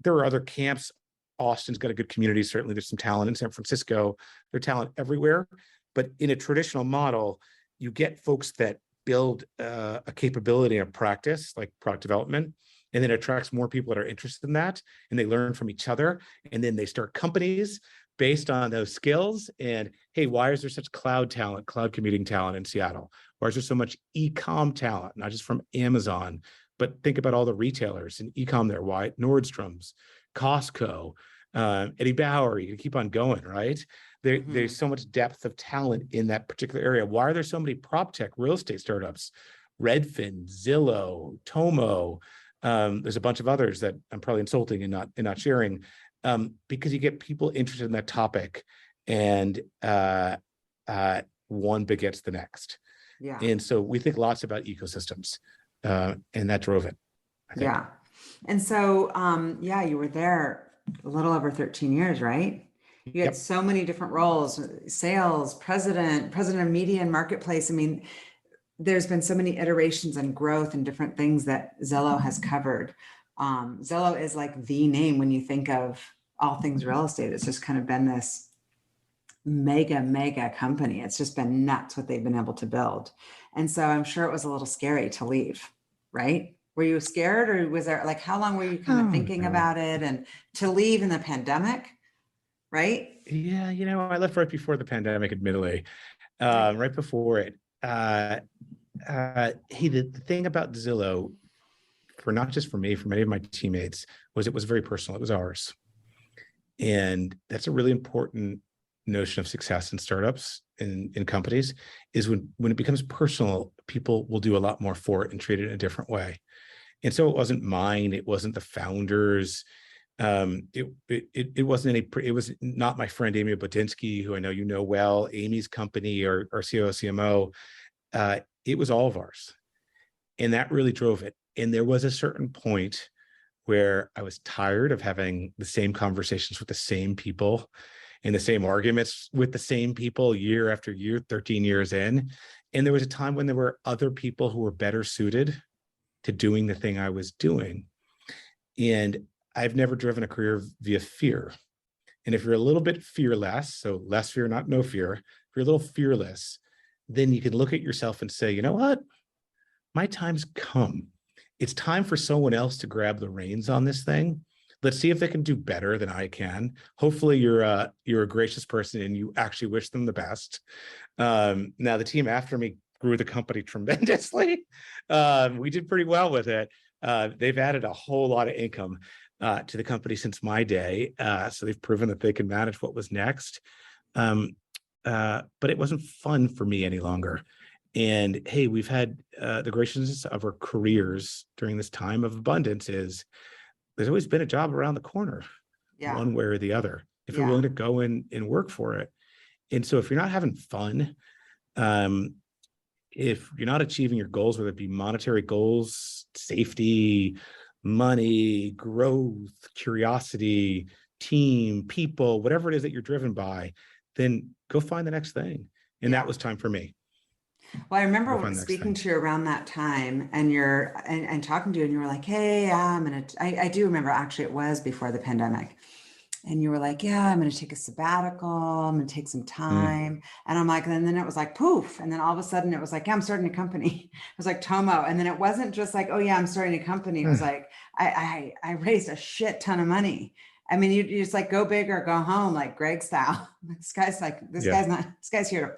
There are other camps. Austin's got a good community. Certainly there's some talent in San Francisco. There's talent everywhere. But in a traditional model, you get folks that build a capability and a practice like product development, and then it attracts more people that are interested in that, and they learn from each other, and then they start companies based on those skills. And hey, why is there such cloud computing talent in Seattle? Why is there so much e-com talent, not just from Amazon, but think about all the retailers in e-com there. Why? Nordstrom's, Costco, Eddie Bauer, you can keep on going, right? There's so much depth of talent in that particular area. Why are there so many prop tech real estate startups? Redfin, Zillow, Tomo. There's a bunch of others that I'm probably insulting and not sharing, because you get people interested in that topic, and one begets the next. Yeah. And so we think lots about ecosystems, and that drove it, I think. Yeah. And so, you were there a little over 13 years, right? You had so many different roles: sales, president of media and marketplace. I mean, there's been so many iterations and growth and different things that Zillow has covered. Zillow is like the name when you think of all things real estate. It's just kind of been this mega company. It's just been nuts what they've been able to build. And so I'm sure it was a little scary to leave, right? Were you scared, or was there, like, how long were you kind of thinking about it, and to leave in the pandemic, right? Yeah, I left right before the pandemic, admittedly, right before it. Hey, the thing about Zillow, for not just for me, for many of my teammates, was it was very personal. It was ours. And that's a really important notion of success in startups and in companies, is when it becomes personal, people will do a lot more for it and treat it in a different way. And so it wasn't mine. It wasn't the founders. It wasn't it was not my friend Amy Bodinsky, who I know you know well, Amy's company, or COO, CMO. It was all of ours. And that really drove it. And there was a certain point where I was tired of having the same conversations with the same people and the same arguments with the same people year after year, 13 years in. And there was a time when there were other people who were better suited to doing the thing I was doing. And I've never driven a career via fear. And if you're a little bit fearless, so less fear, not no fear, if you're a little fearless, then you can look at yourself and say, you know what? My time's come. It's time for someone else to grab the reins on this thing. Let's see if they can do better than I can. Hopefully you're a gracious person and you actually wish them the best. Now the team after me grew the company tremendously. We did pretty well with it. They've added a whole lot of income to the company since my day. So they've proven that they can manage what was next. But it wasn't fun for me any longer. And hey, we've had the graciousness of our careers during this time of abundance is there's always been a job around the corner, one way or the other, if you're willing to go in and work for it. And so if you're not having fun, if you're not achieving your goals, whether it be monetary goals, safety, money, growth, curiosity, team, people, whatever it is that you're driven by, then go find the next thing. And that was time for me. Well, I remember speaking to you around that time and and talking to you and you were like, hey, I do remember actually it was before the pandemic. And you were like, yeah, I'm going to take a sabbatical. I'm going to take some time. And I'm like, and then it was like, poof. And then all of a sudden it was like, yeah, I'm starting a company. It was like Tomo. And then it wasn't just like, oh yeah, I'm starting a company. It was like, I raised a shit ton of money. I mean, you just like go big or go home, like Greg style. This guy's here to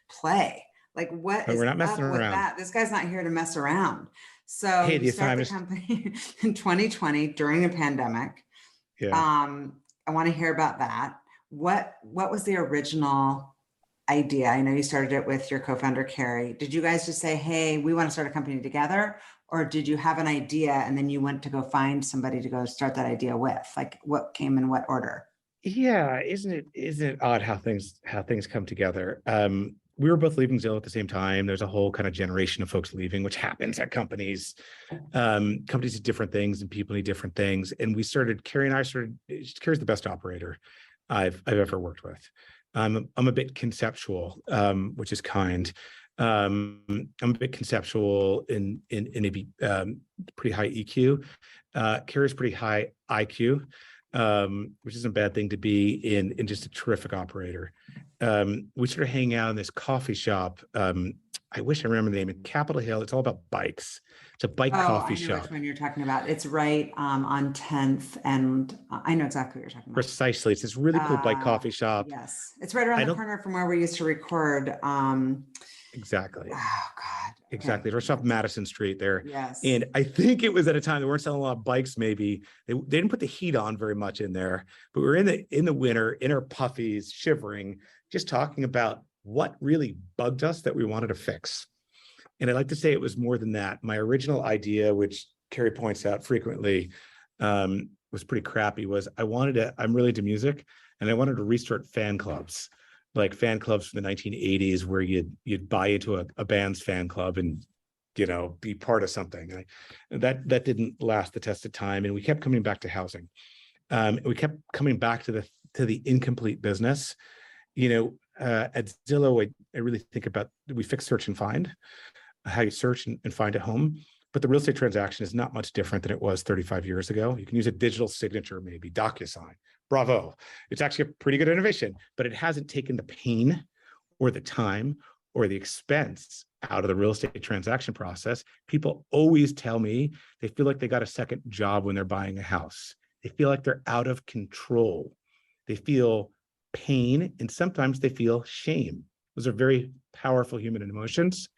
play. Like, what is we're not messing up with around. that? This guy's not here to mess around. So hey, you start the company in 2020 during a pandemic. I want to hear about that. What was the original idea? I know you started it with your co-founder, Carrie. Did you guys just say, hey, we want to start a company together? Or did you have an idea and then you went to go find somebody to go start that idea with? Like what came in what order? Yeah, isn't it odd how things come together? We were both leaving Zillow at the same time. There's a whole kind of generation of folks leaving, which happens at companies. Companies do different things and people need different things. And Carrie and I started, Carrie's the best operator I've ever worked with. I'm a bit conceptual, which is kind. I'm a bit conceptual in maybe pretty high EQ. Carrie's pretty high IQ. Which isn't a bad thing to be in just a terrific operator. We started hanging out in this coffee shop. I wish I remember the name, in Capitol Hill. It's all about bikes. It's a bike coffee shop. Which one you're talking about. It's right on 10th, and I know exactly what you're talking about. Precisely. It's this really cool bike coffee shop. Yes. It's right around the corner from where we used to record. Exactly. Oh, God. Exactly. It's off Madison Street there. Yes. And I think it was at a time they weren't selling a lot of bikes, maybe. They didn't put the heat on very much in there, but we were in the winter, in our puffies, shivering, just talking about what really bugged us that we wanted to fix. And I like to say it was more than that. My original idea, which Carrie points out frequently, was pretty crappy, was I'm really into music, and I wanted to restart fan clubs. Like fan clubs from the 1980s where you'd buy into a band's fan club and, be part of something. That didn't last the test of time. And we kept coming back to housing. We kept coming back to the incomplete business. At Zillow, I really think about, we fix search and find, how you search and find a home. But the real estate transaction is not much different than it was 35 years ago. You can use a digital signature, maybe DocuSign. Bravo. It's actually a pretty good innovation, but it hasn't taken the pain or the time or the expense out of the real estate transaction process. People always tell me they feel like they got a second job when they're buying a house. They feel like they're out of control. They feel pain, and sometimes they feel shame. Those are very powerful human emotions.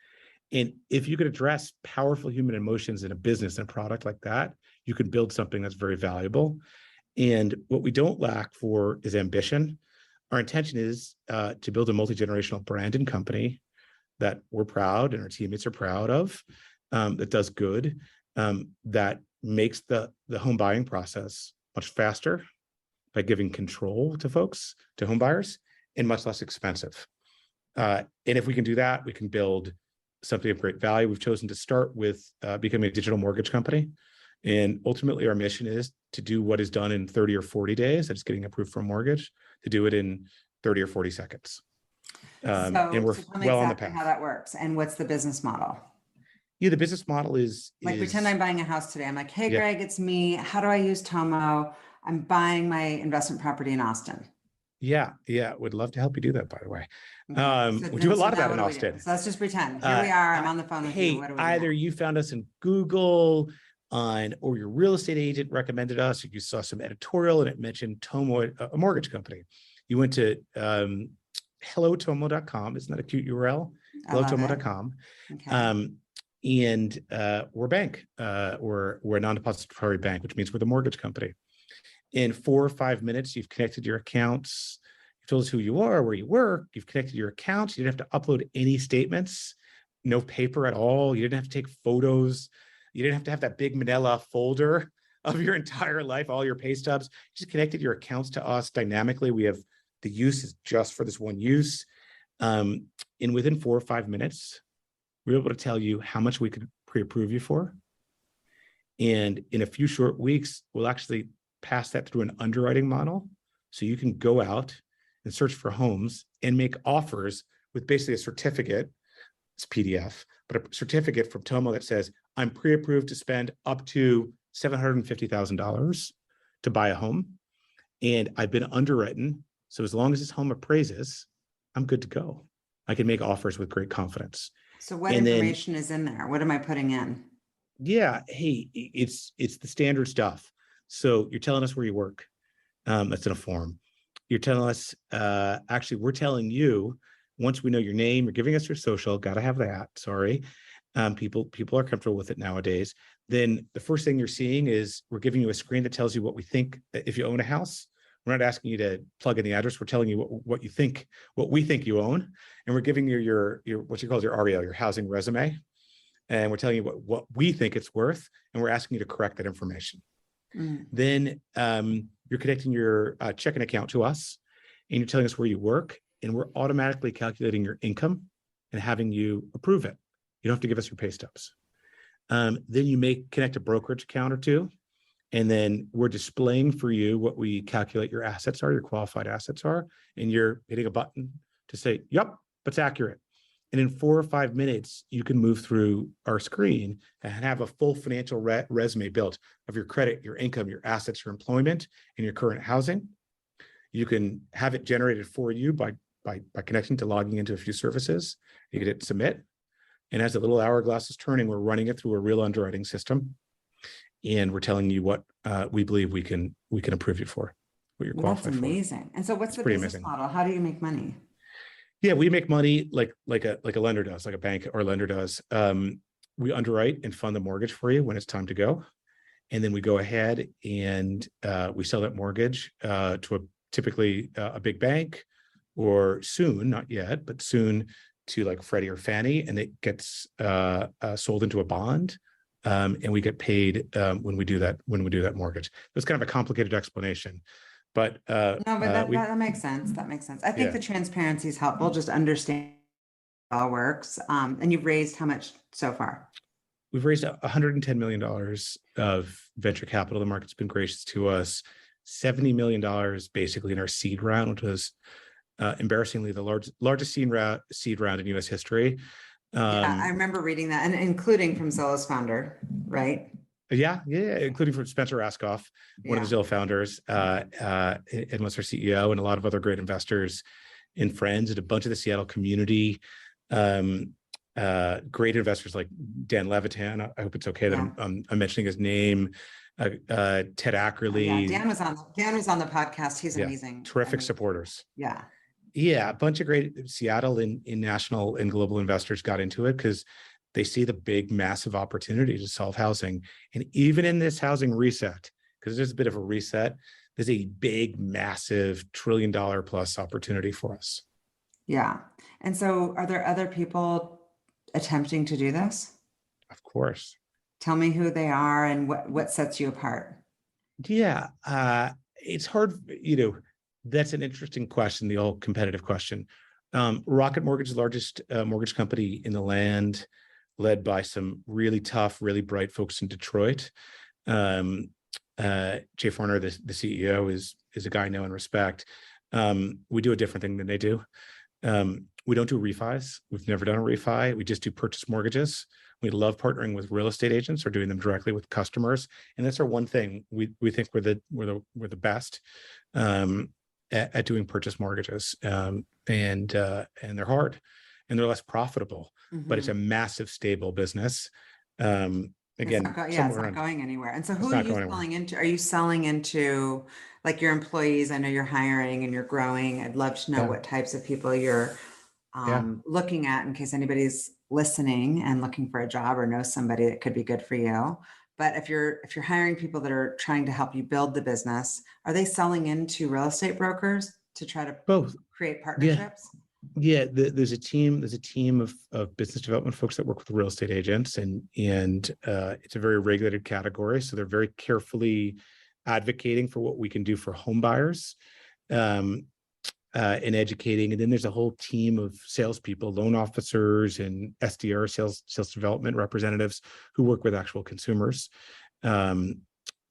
And if you could address powerful human emotions in a business and a product like that, you can build something that's very valuable. And what we don't lack for is ambition. Our intention is to build a multi-generational brand and company that we're proud and our teammates are proud of, that does good, that makes the home buying process much faster by giving control to folks, to home buyers, and much less expensive. And if we can do that, we can build something of great value. We've chosen to start with becoming a digital mortgage company. And ultimately, our mission is to do what is done in 30 or 40 days, that's getting approved for a mortgage, to do it in 30 or 40 seconds. And we're tell me well on the exactly path. how that works and what's the business model? Yeah, the business model is Like pretend I'm buying a house today. I'm like, hey, yeah. Greg, it's me. How do I use Tomo? I'm buying my investment property in Austin. Yeah, would love to help you do that, by the way. Okay. We do a lot of now that in what do we do? Austin. So let's just pretend. Here we are. I'm on the phone with you. Hey, What do we do either now? you found us in Google or your real estate agent recommended us, or you saw some editorial and it mentioned Tomo, a mortgage company. You went to hellotomo.com. Isn't that a cute URL? Hellotomo.com. Okay. And we're a bank. We're a non-depository bank, which means we're the mortgage company. In 4 or 5 minutes, you've connected your accounts. You've told us who you are, where you work. You've connected your accounts. You didn't have to upload any statements, no paper at all. You didn't have to take photos. You didn't have to have that big manila folder of your entire life, all your pay stubs. You just connected your accounts to us dynamically. We have the use is just for this one use. And within 4 or 5 minutes, we were able to tell you how much we could pre-approve you for. And in a few short weeks, we'll actually pass that through an underwriting model. So you can go out and search for homes and make offers with basically a certificate. It's PDF, but a certificate from Tomo that says, I'm pre-approved to spend up to $750,000 to buy a home. And I've been underwritten. So as long as this home appraises, I'm good to go. I can make offers with great confidence. So what information is in there? What am I putting in? Yeah. Hey, it's the standard stuff. So you're telling us where you work. That's in a form. You're telling us, actually, we're telling you, once we know your name, you're giving us your social, got to have that. Sorry. People are comfortable with it nowadays. Then the first thing you're seeing is we're giving you a screen that tells you what we think if you own a house. We're not asking you to plug in the address. We're telling you what you think, what we think you own. And we're giving you your what you call your REO, your housing resume. And we're telling you what we think it's worth. And we're asking you to correct that information. Then you're connecting your checking account to us and you're telling us where you work, and we're automatically calculating your income and having you approve it. You don't have to give us your pay stubs. Then you may connect a brokerage account or two, and then we're displaying for you what we calculate your assets are, your qualified assets are, and you're hitting a button to say, yep, that's accurate. And in 4 or 5 minutes, you can move through our screen and have a full financial resume built of your credit, your income, your assets, your employment, and your current housing. You can have it generated for you by connecting to logging into a few services. You can hit submit. And as the little hourglass is turning, we're running it through a real underwriting system. And we're telling you what we believe we can approve you for, what you're qualified for. That's amazing. And so what's the business model? How do you make money? Yeah, we make money like a lender does, like a bank or lender does. We underwrite and fund the mortgage for you when it's time to go. And then we go ahead and we sell that mortgage to typically a big bank, or soon, not yet, but soon to like Freddie or Fannie, and it gets sold into a bond. And we get paid when we do that mortgage. That's kind of a complicated explanation. But no, but that makes sense. That makes sense. I think the transparency is helpful. Just understand how it all works. And you've raised how much so far? We've raised $110 million of venture capital. The market's been gracious to us. $70 million basically in our seed round, which was embarrassingly the largest seed round in U.S. history. Yeah, I remember reading that, and including from Zillow's founder, right? Yeah, including from Spencer Raskoff, one of the Zillow founders, and was our CEO, and a lot of other great investors and friends, and a bunch of the Seattle community. Great investors like Dan Levitan. I hope it's okay that I'm mentioning his name. Ted Ackerley. Dan was on the podcast. He's amazing. Terrific supporters. Yeah, a bunch of great Seattle and national and global investors got into it because they see the big, massive opportunity to solve housing. And even in this housing reset, because there's a bit of a reset, there's a big, massive $1 trillion plus opportunity for us. Yeah. And so are there other people attempting to do this? Of course. Tell me who they are and what sets you apart. Yeah. It's hard, that's an interesting question, the old competitive question. Rocket Mortgage, the largest mortgage company in the land, led by some really tough, really bright folks in Detroit. Jay Farner, the CEO, is a guy I know and respect. We do a different thing than they do. We don't do refis. We've never done a refi. We just do purchase mortgages. We love partnering with real estate agents or doing them directly with customers, and that's our one thing. We think we're the best at doing purchase mortgages, and they're hard, and they're less profitable, but it's a massive, stable business. Again, it's not going anywhere. And so who are you selling into? Are you selling into like your employees? I know you're hiring and you're growing. I'd love to know what types of people you're looking at in case anybody's listening and looking for a job or knows somebody that could be good for you. But if you're hiring people that are trying to help you build the business, are they selling into real estate brokers to try to create partnerships? Yeah, there's a team of business development folks that work with real estate agents, and it's a very regulated category, so they're very carefully advocating for what we can do for home buyers, and educating. And then there's a whole team of salespeople, loan officers, and SDR, sales development representatives, who work with actual consumers to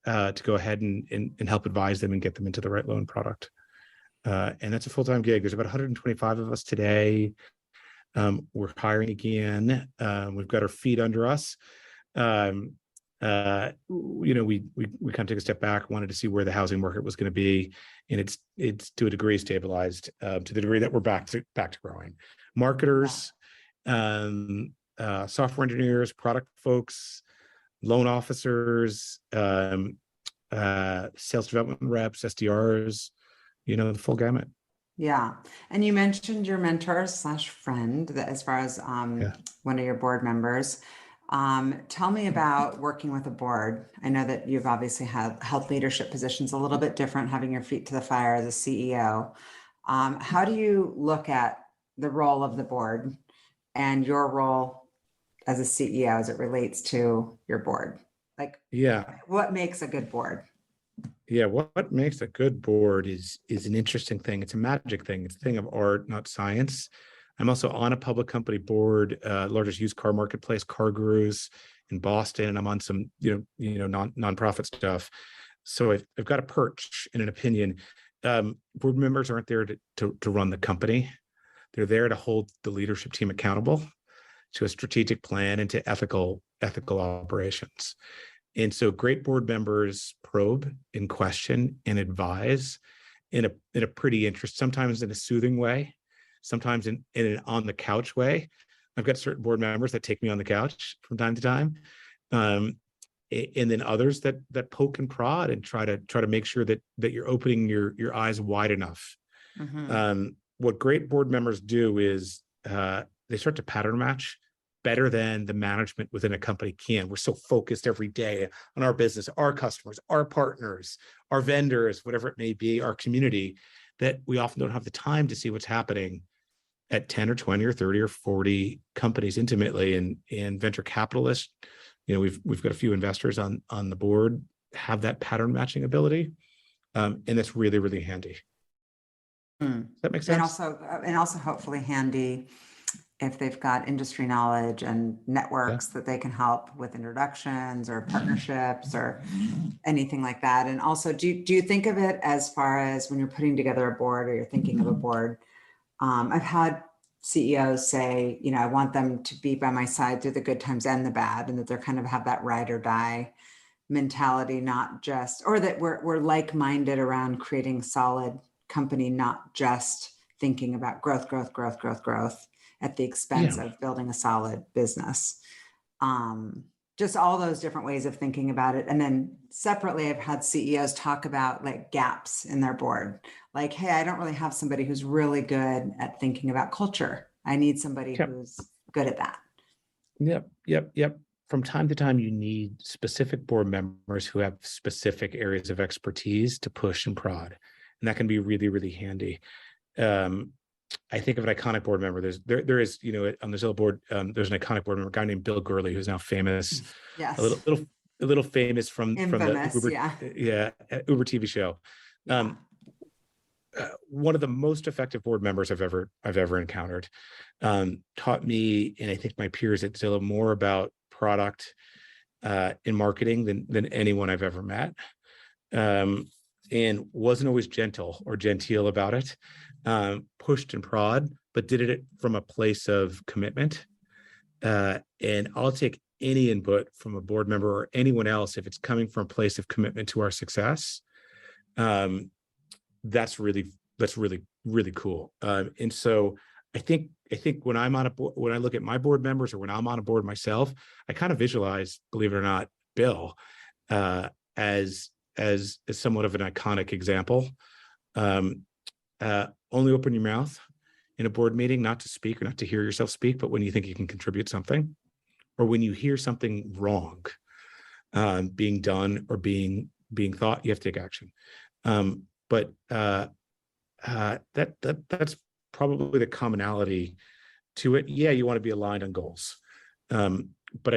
go ahead and help advise them and get them into the right loan product. And that's a full-time gig. There's about 125 of us today. We're hiring again. We've got our feet under us. We kind of took a step back, wanted to see where the housing market was going to be, and it's to a degree stabilized, to the degree that we're back to growing. Marketers, software engineers, product folks, loan officers, sales development reps, SDRs. The full gamut. Yeah. And you mentioned your mentor / friend that as far as one of your board members. Tell me about working with a board. I know that you've obviously held leadership positions, a little bit different, having your feet to the fire as a CEO. How do you look at the role of the board and your role as a CEO as it relates to your board? What makes a good board? Yeah, what makes a good board is an interesting thing. It's a magic thing. It's a thing of art, not science. I'm also on a public company board, largest used car marketplace, Car Gurus in Boston, and I'm on some nonprofit stuff. So I've got a perch and an opinion. Board members aren't there to run the company. They're there to hold the leadership team accountable to a strategic plan and to ethical operations. And so great board members probe and question and advise in a pretty interesting, sometimes in a soothing way, sometimes in an on the couch way. I've got certain board members that take me on the couch from time to time. And then others that poke and prod and try to make sure that you're opening your eyes wide enough. What great board members do is they start to pattern match better than the management within a company can. We're so focused every day on our business, our customers, our partners, our vendors, whatever it may be, our community, that we often don't have the time to see what's happening at 10 or 20 or 30 or 40 companies intimately. And venture capitalists, we've got a few investors on the board, have that pattern matching ability. And that's really, really handy. Does that make sense? And also hopefully handy if they've got industry knowledge and networks that they can help with introductions or partnerships or anything like that. And also, do you think of it as far as when you're putting together a board or you're thinking of a board? I've had CEOs say, I want them to be by my side through the good times and the bad, and that they're kind of have that ride or die mentality, not just, or that we're like-minded around creating solid company, not just thinking about growth at the expense of building a solid business. Just all those different ways of thinking about it. And then separately, I've had CEOs talk about like gaps in their board. Like, hey, I don't really have somebody who's really good at thinking about culture. I need somebody who's good at that. Yep. From time to time, you need specific board members who have specific areas of expertise to push and prod. And that can be really, really handy. I think of an iconic board member. There is, on the Zillow board, there's an iconic board member, a guy named Bill Gurley, who's now famous. Yes. A little famous from Infamous, the Uber, Uber TV show. one of the most effective board members I've ever encountered. Taught me, and I think my peers at Zillow, more about product in marketing than anyone I've ever met. And wasn't always gentle or genteel about it. Pushed and prod, but did it from a place of commitment. And I'll take any input from a board member or anyone else if it's coming from a place of commitment to our success. That's really cool. And so I think when I'm on a board, when I look at my board members or when I'm on a board myself, I kind of visualize, believe it or not, Bill, as somewhat of an iconic example. Only open your mouth in a board meeting, not to speak or not to hear yourself speak, but when you think you can contribute something, or when you hear something wrong being done or being thought, you have to take action. But that's probably the commonality to it. Yeah, you want to be aligned on goals, but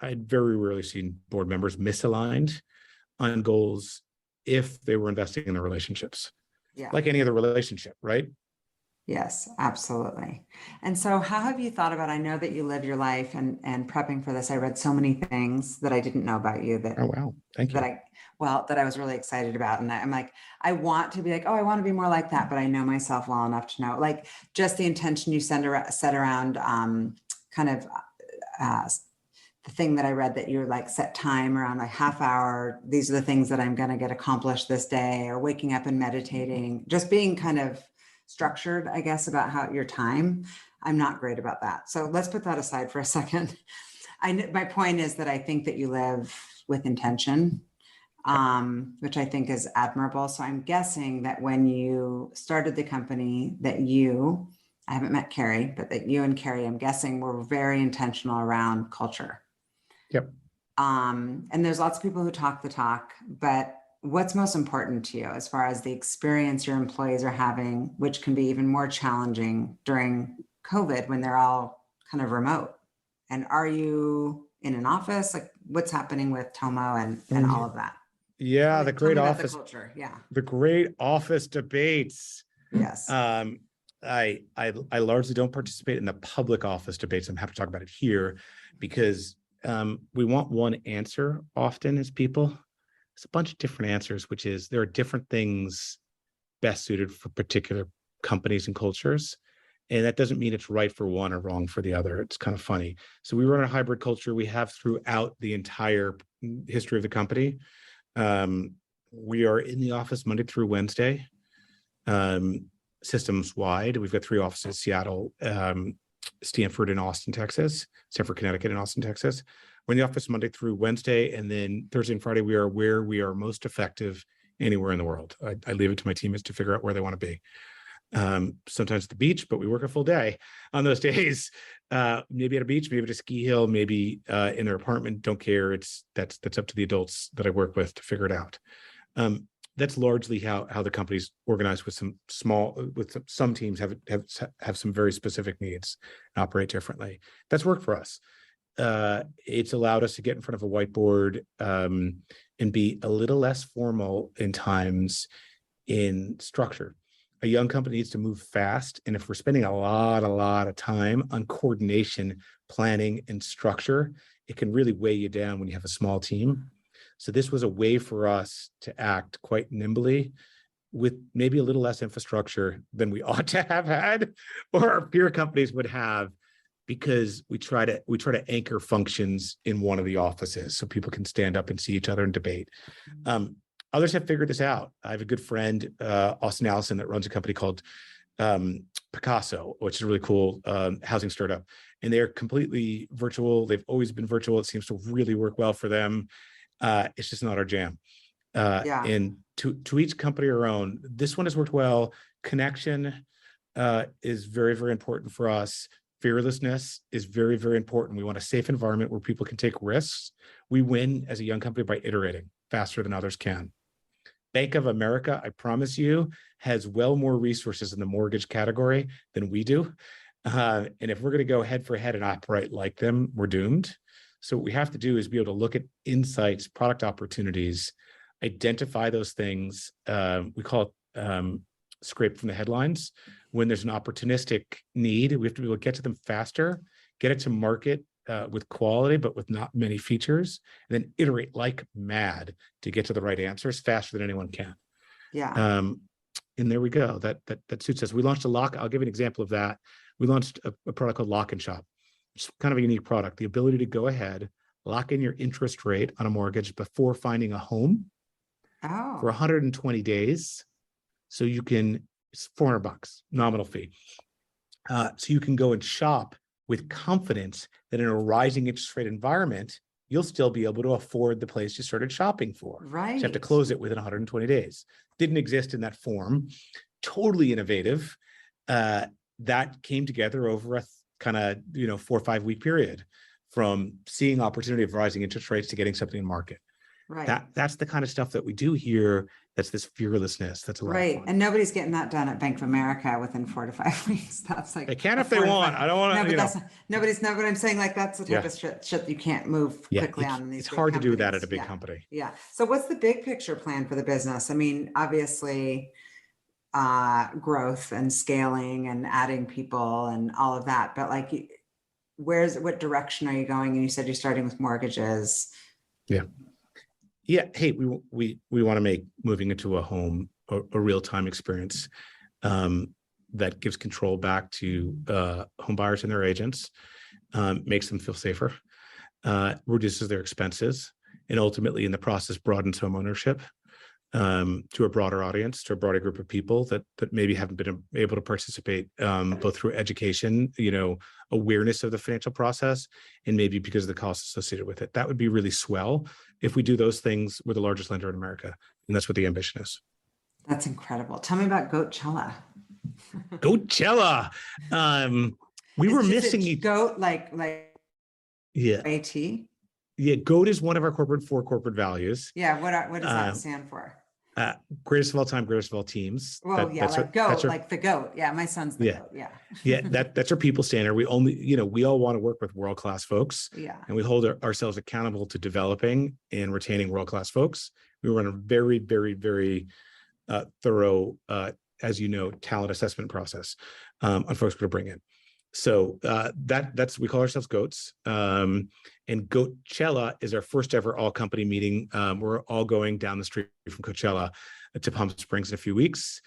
I'd very rarely seen board members misaligned on goals if they were investing in their relationships. Yeah. Like any other relationship, right? Yes, absolutely. And so how have you thought about, I know that you live your life, and prepping for this, I read so many things that I didn't know about you that, Oh, wow. Thank you. that I was really excited about. And I'm like, I want to be like, oh, I want to be more like that, but I know myself well enough to know, like, just the intention you set around kind of the thing that I read, that you're like set time around like half hour. These are the things that I'm going to get accomplished this day, or waking up and meditating, just being kind of structured, I guess, about how your time. I'm not great about that. So let's put that aside for a second. My point is that I think that you live with intention, which I think is admirable. So I'm guessing that when you started the company, that I haven't met Carrie, but that you and Carrie, I'm guessing, were very intentional around culture. Yep. And there's lots of people who talk the talk, but what's most important to you as far as the experience your employees are having, which can be even more challenging during COVID when they're all kind of remote? And are you in an office? Like, what's happening with Tomo and all of that? Yeah, the great office. The culture. Yeah. The great office debates. Yes. I largely don't participate in the public office debates. I'm happy to talk about it here because we want one answer often as people. It's a bunch of different answers, which is there are different things best suited for particular companies and cultures. And that doesn't mean it's right for one or wrong for the other. It's kind of funny. So we run a hybrid culture. We have throughout the entire history of the company. We are in the office Monday through Wednesday, systems wide. We've got 3 offices: Seattle, Stanford, and Austin, Texas, Stanford, Connecticut, and Austin, Texas. We're in the office Monday through Wednesday, and then Thursday and Friday, we are where we are most effective anywhere in the world. I leave it to my teammates to figure out where they want to be. Sometimes at the beach, but we work a full day on those days. Maybe at a beach, maybe at a ski hill, maybe in their apartment. Don't care. That's up to the adults that I work with to figure it out. That's largely how the company's organized, with some teams have some very specific needs and operate differently. That's worked for us. It's allowed us to get in front of a whiteboard and be a little less formal in times in structure. A young company needs to move fast, and if we're spending a lot of time on coordination, planning, and structure, it can really weigh you down when you have a small team. So this was a way for us to act quite nimbly with maybe a little less infrastructure than we ought to have had, or our peer companies would have, because we try to anchor functions in one of the offices so people can stand up and see each other and debate. Others have figured this out. I have a good friend, Austin Allison, that runs a company called Picasso, which is a really cool housing startup. And they're completely virtual. They've always been virtual. It seems to really work well for them. It's just not our jam. And to each company our own. This one has worked well. Connection is very, very important for us. Fearlessness is very, very important. We want a safe environment where people can take risks. We win as a young company by iterating faster than others can. Bank of America, I promise you, has well more resources in the mortgage category than we do. And if we're going to go head for head and operate like them, we're doomed. So what we have to do is be able to look at insights, product opportunities, identify those things. We call it scraped from the headlines. When there's an opportunistic need, we have to be able to get to them faster, get it to market with quality, but with not many features, and then iterate like mad to get to the right answers faster than anyone can. Yeah. And there we go. That suits us. We launched a lock. I'll give you an example of that. We launched a product called Lock and Shop. It's kind of a unique product. The ability to go ahead, lock in your interest rate on a mortgage before finding a home for 120 days. So you can, it's $400 nominal fee. So you can go and shop with confidence that in a rising interest rate environment, you'll still be able to afford the place you started shopping for. Right. So you have to close it within 120 days. Didn't exist in that form. Totally innovative. That came together over a kind of 4 or 5 week period, from seeing opportunity of rising interest rates to getting something in market. Right. That's the kind of stuff that we do here. That's this fearlessness. That's a lot of fun. And nobody's getting that done at Bank of America within 4 to 5 weeks. That's like, they can if they want. I don't want to. No, but that's nobody's not what I'm saying. Like, that's the type of shit you can't move quickly on in these. It's hard to do that at a big company. company. Yeah. So what's the big picture plan for the business? I mean, obviously, growth and scaling and adding people and all of that, but like, what direction are you going? And you said you're starting with mortgages. Yeah. Hey, we want to make moving into a home a real-time experience that gives control back to home buyers and their agents, makes them feel safer, reduces their expenses, and ultimately in the process broadens home ownership to a broader audience, to a broader group of people that maybe haven't been able to participate both through education, awareness of the financial process, and maybe because of the costs associated with it. That would be really swell. If we do those things, we're the largest lender in America, and that's what the ambition is. That's incredible. Tell me about Goatchella. Goatchella. We were missing goat like yeah. AT. Yeah, GOAT is one of our four corporate values. Yeah, what does that stand for? Greatest of all time, greatest of all teams. Well, GOAT, like the GOAT. Yeah, my son's the GOAT. Yeah. Yeah, that's our people standard. We only, we all want to work with world-class folks. Yeah. And we hold ourselves accountable to developing and retaining world-class folks. We run a very, very, very thorough, as you know, talent assessment process on folks to bring in. So that's, we call ourselves GOATs. And Goatchella is our first ever all company meeting. We're all going down the street from Coachella to Palm Springs in a few weeks,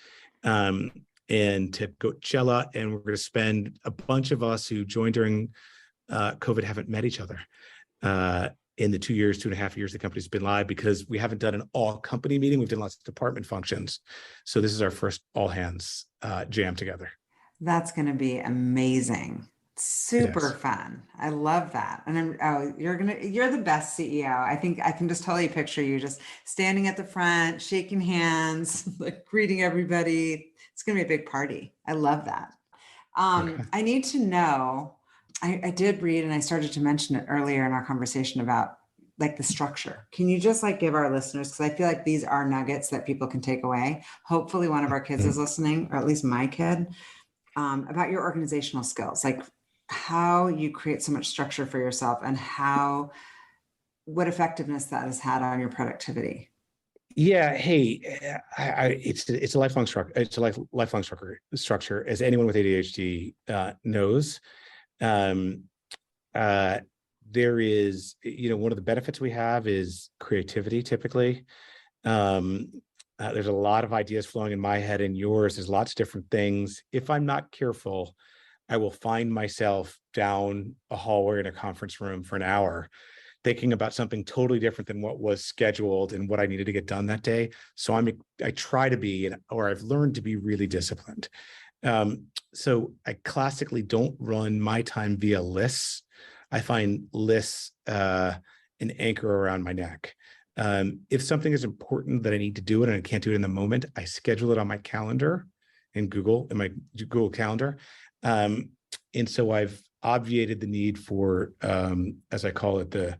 and to Goatchella. And we're going to spend, a bunch of us who joined during COVID haven't met each other in the 2.5 years the company's been live, because we haven't done an all company meeting. We've done lots of department functions. So this is our first all hands jam together. That's going to be amazing. Super fun. I love that. And you're the best CEO. I think I can just totally picture you just standing at the front, shaking hands, like greeting everybody. It's going to be a big party. I love that. I need to know, I did read, and I started to mention it earlier in our conversation about like the structure. Can you just like give our listeners, because I feel like these are nuggets that people can take away. Hopefully one of our kids is listening, or at least my kid, about your organizational skills, like how you create so much structure for yourself, and what effectiveness that has had on your productivity. Yeah. Hey, it's a lifelong structure. It's a lifelong structure, as anyone with ADHD knows. There is, one of the benefits we have is creativity. Typically, there's a lot of ideas flowing in my head and yours. There's lots of different things. If I'm not careful, I will find myself down a hallway in a conference room for an hour, thinking about something totally different than what was scheduled and what I needed to get done that day. So I try to be, or I've learned to be really disciplined. So I classically don't run my time via lists. I find lists an anchor around my neck. If something is important that I need to do it and I can't do it in the moment, I schedule it on my calendar in my Google Calendar. And so I've obviated the need for, as I call it, the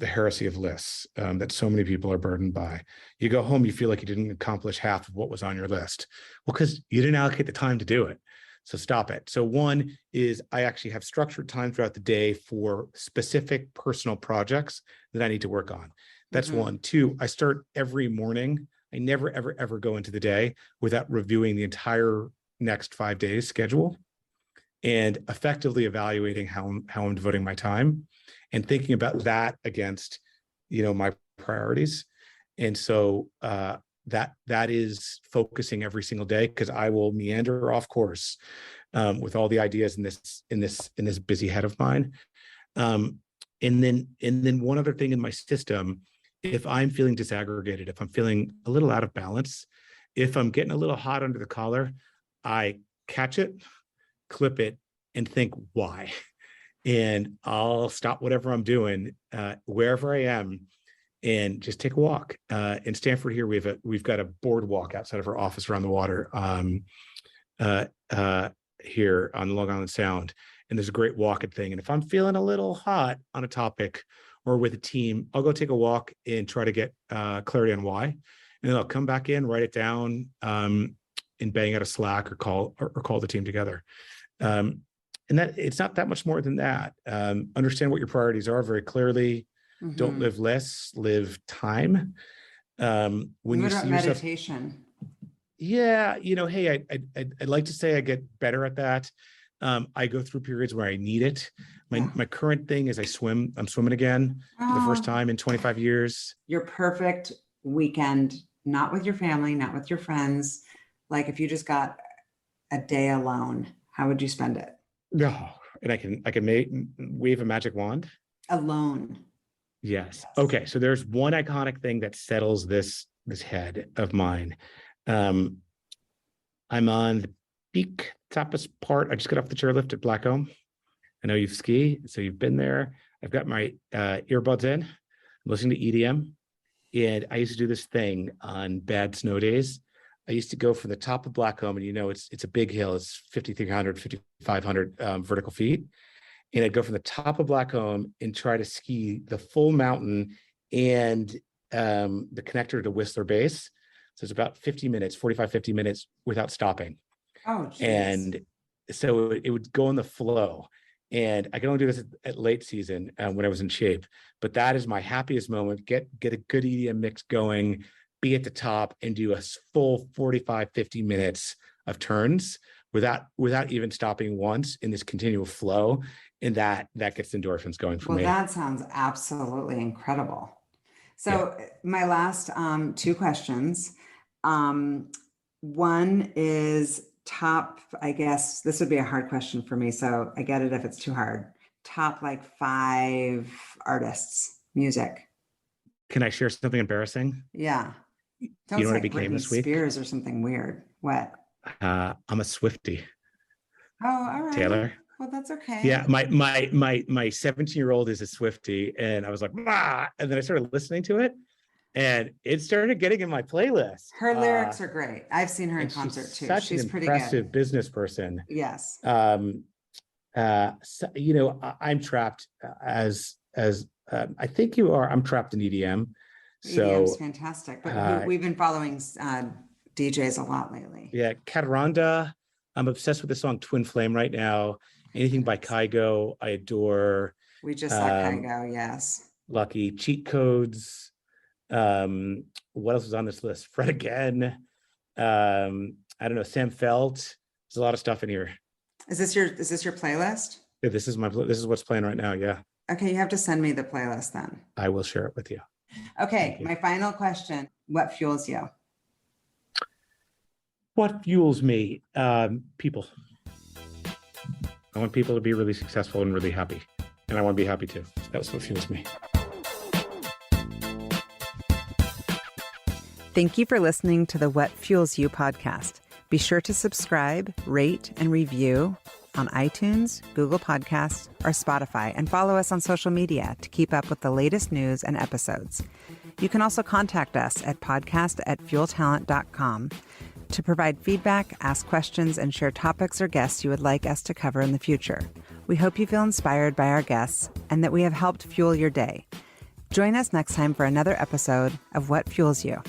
heresy of lists that so many people are burdened by. You go home, you feel like you didn't accomplish half of what was on your list. Well, because you didn't allocate the time to do it. So stop it. So one is, I actually have structured time throughout the day for specific personal projects that I need to work on. That's one. Two, I start every morning I never, ever, ever go into the day without reviewing the entire next 5 days schedule and effectively evaluating how I'm devoting my time and thinking about that against, my priorities. And so that is focusing every single day, because I will meander off course with all the ideas in this busy head of mine. And then one other thing in my system, if I'm feeling disaggregated, if I'm feeling a little out of balance, if I'm getting a little hot under the collar, I catch it, clip it, and think why. And I'll stop whatever I'm doing, wherever I am, and just take a walk. In Stanford here, we've got a boardwalk outside of our office around the water here on Long Island Sound. And there's a great walking thing. And if I'm feeling a little hot on a topic or with a team, I'll go take a walk and try to get clarity on why. And then I'll come back in, write it down, and bang out a Slack or call the team together. And that it's not that much more than that. Understand what your priorities are very clearly. Mm-hmm. Don't live less, live time. When you see yourself, meditation. Yeah, hey, I'd like to say I get better at that. I go through periods where I need it. My current thing is I swim. I'm swimming again for the first time in 25 years. Your perfect weekend, not with your family, not with your friends. Like if you just got a day alone, how would you spend it? No, and I can wave a magic wand. Alone. Yes. Okay. So there's one iconic thing that settles this head of mine. I'm on the peak tapas part. I just got off the chairlift at Blackcomb. I know you've ski, so you've been there. I've got my earbuds in, I'm listening to EDM. And I used to do this thing on bad snow days. I used to go from the top of Blackcomb, and it's a big hill. It's 5,300, 5,500 vertical feet. And I'd go from the top of Blackcomb and try to ski the full mountain and the connector to Whistler Base. So it's about 50 minutes without stopping. Oh, geez. And so it would go in the flow. And I can only do this at late season when I was in shape. But that is my happiest moment. Get a good EDM mix going, be at the top, and do a full 45, 50 minutes of turns without even stopping once in this continual flow. And that gets endorphins going for me. Well, that sounds absolutely incredible. So my last two questions. One is top, I guess this would be a hard question for me, so I get it if it's too hard. Top 5 artists, music. Can I share something embarrassing? Yeah. Don't you know say what I became Britney this week? Spears or something weird. What? I'm a Swiftie. Oh, all right. Taylor. Well, that's okay. Yeah, my 17-year-old is a Swiftie, and I was like, and then I started listening to it, and it started getting in my playlist. Her lyrics are great. I've seen her in concert too. She's an pretty impressive good. business person. Yes. So, I'm trapped as I think you are. I'm trapped in EDM. So EDM's fantastic, but we've been following DJs a lot lately. Yeah, Cataranda. I'm obsessed with the song Twin Flame right now. Anything by Kygo, I adore. We just saw Kygo, yes. Lucky. Cheat Codes. What else was on this list? Fred Again. I don't know. Sam Felt. There's a lot of stuff in here. Is this your playlist? Yeah, this is what's playing right now. Yeah. Okay, you have to send me the playlist then. I will share it with you. Okay, my final question. What fuels you? What fuels me? People. I want people to be really successful and really happy. And I want to be happy too. That's what fuels me. Thank you for listening to the What Fuels You podcast. Be sure to subscribe, rate, and review on iTunes, Google Podcasts, or Spotify, and follow us on social media to keep up with the latest news and episodes. You can also contact us at podcast@fueltalent.com to provide feedback, ask questions, and share topics or guests you would like us to cover in the future. We hope you feel inspired by our guests and that we have helped fuel your day. Join us next time for another episode of What Fuels You.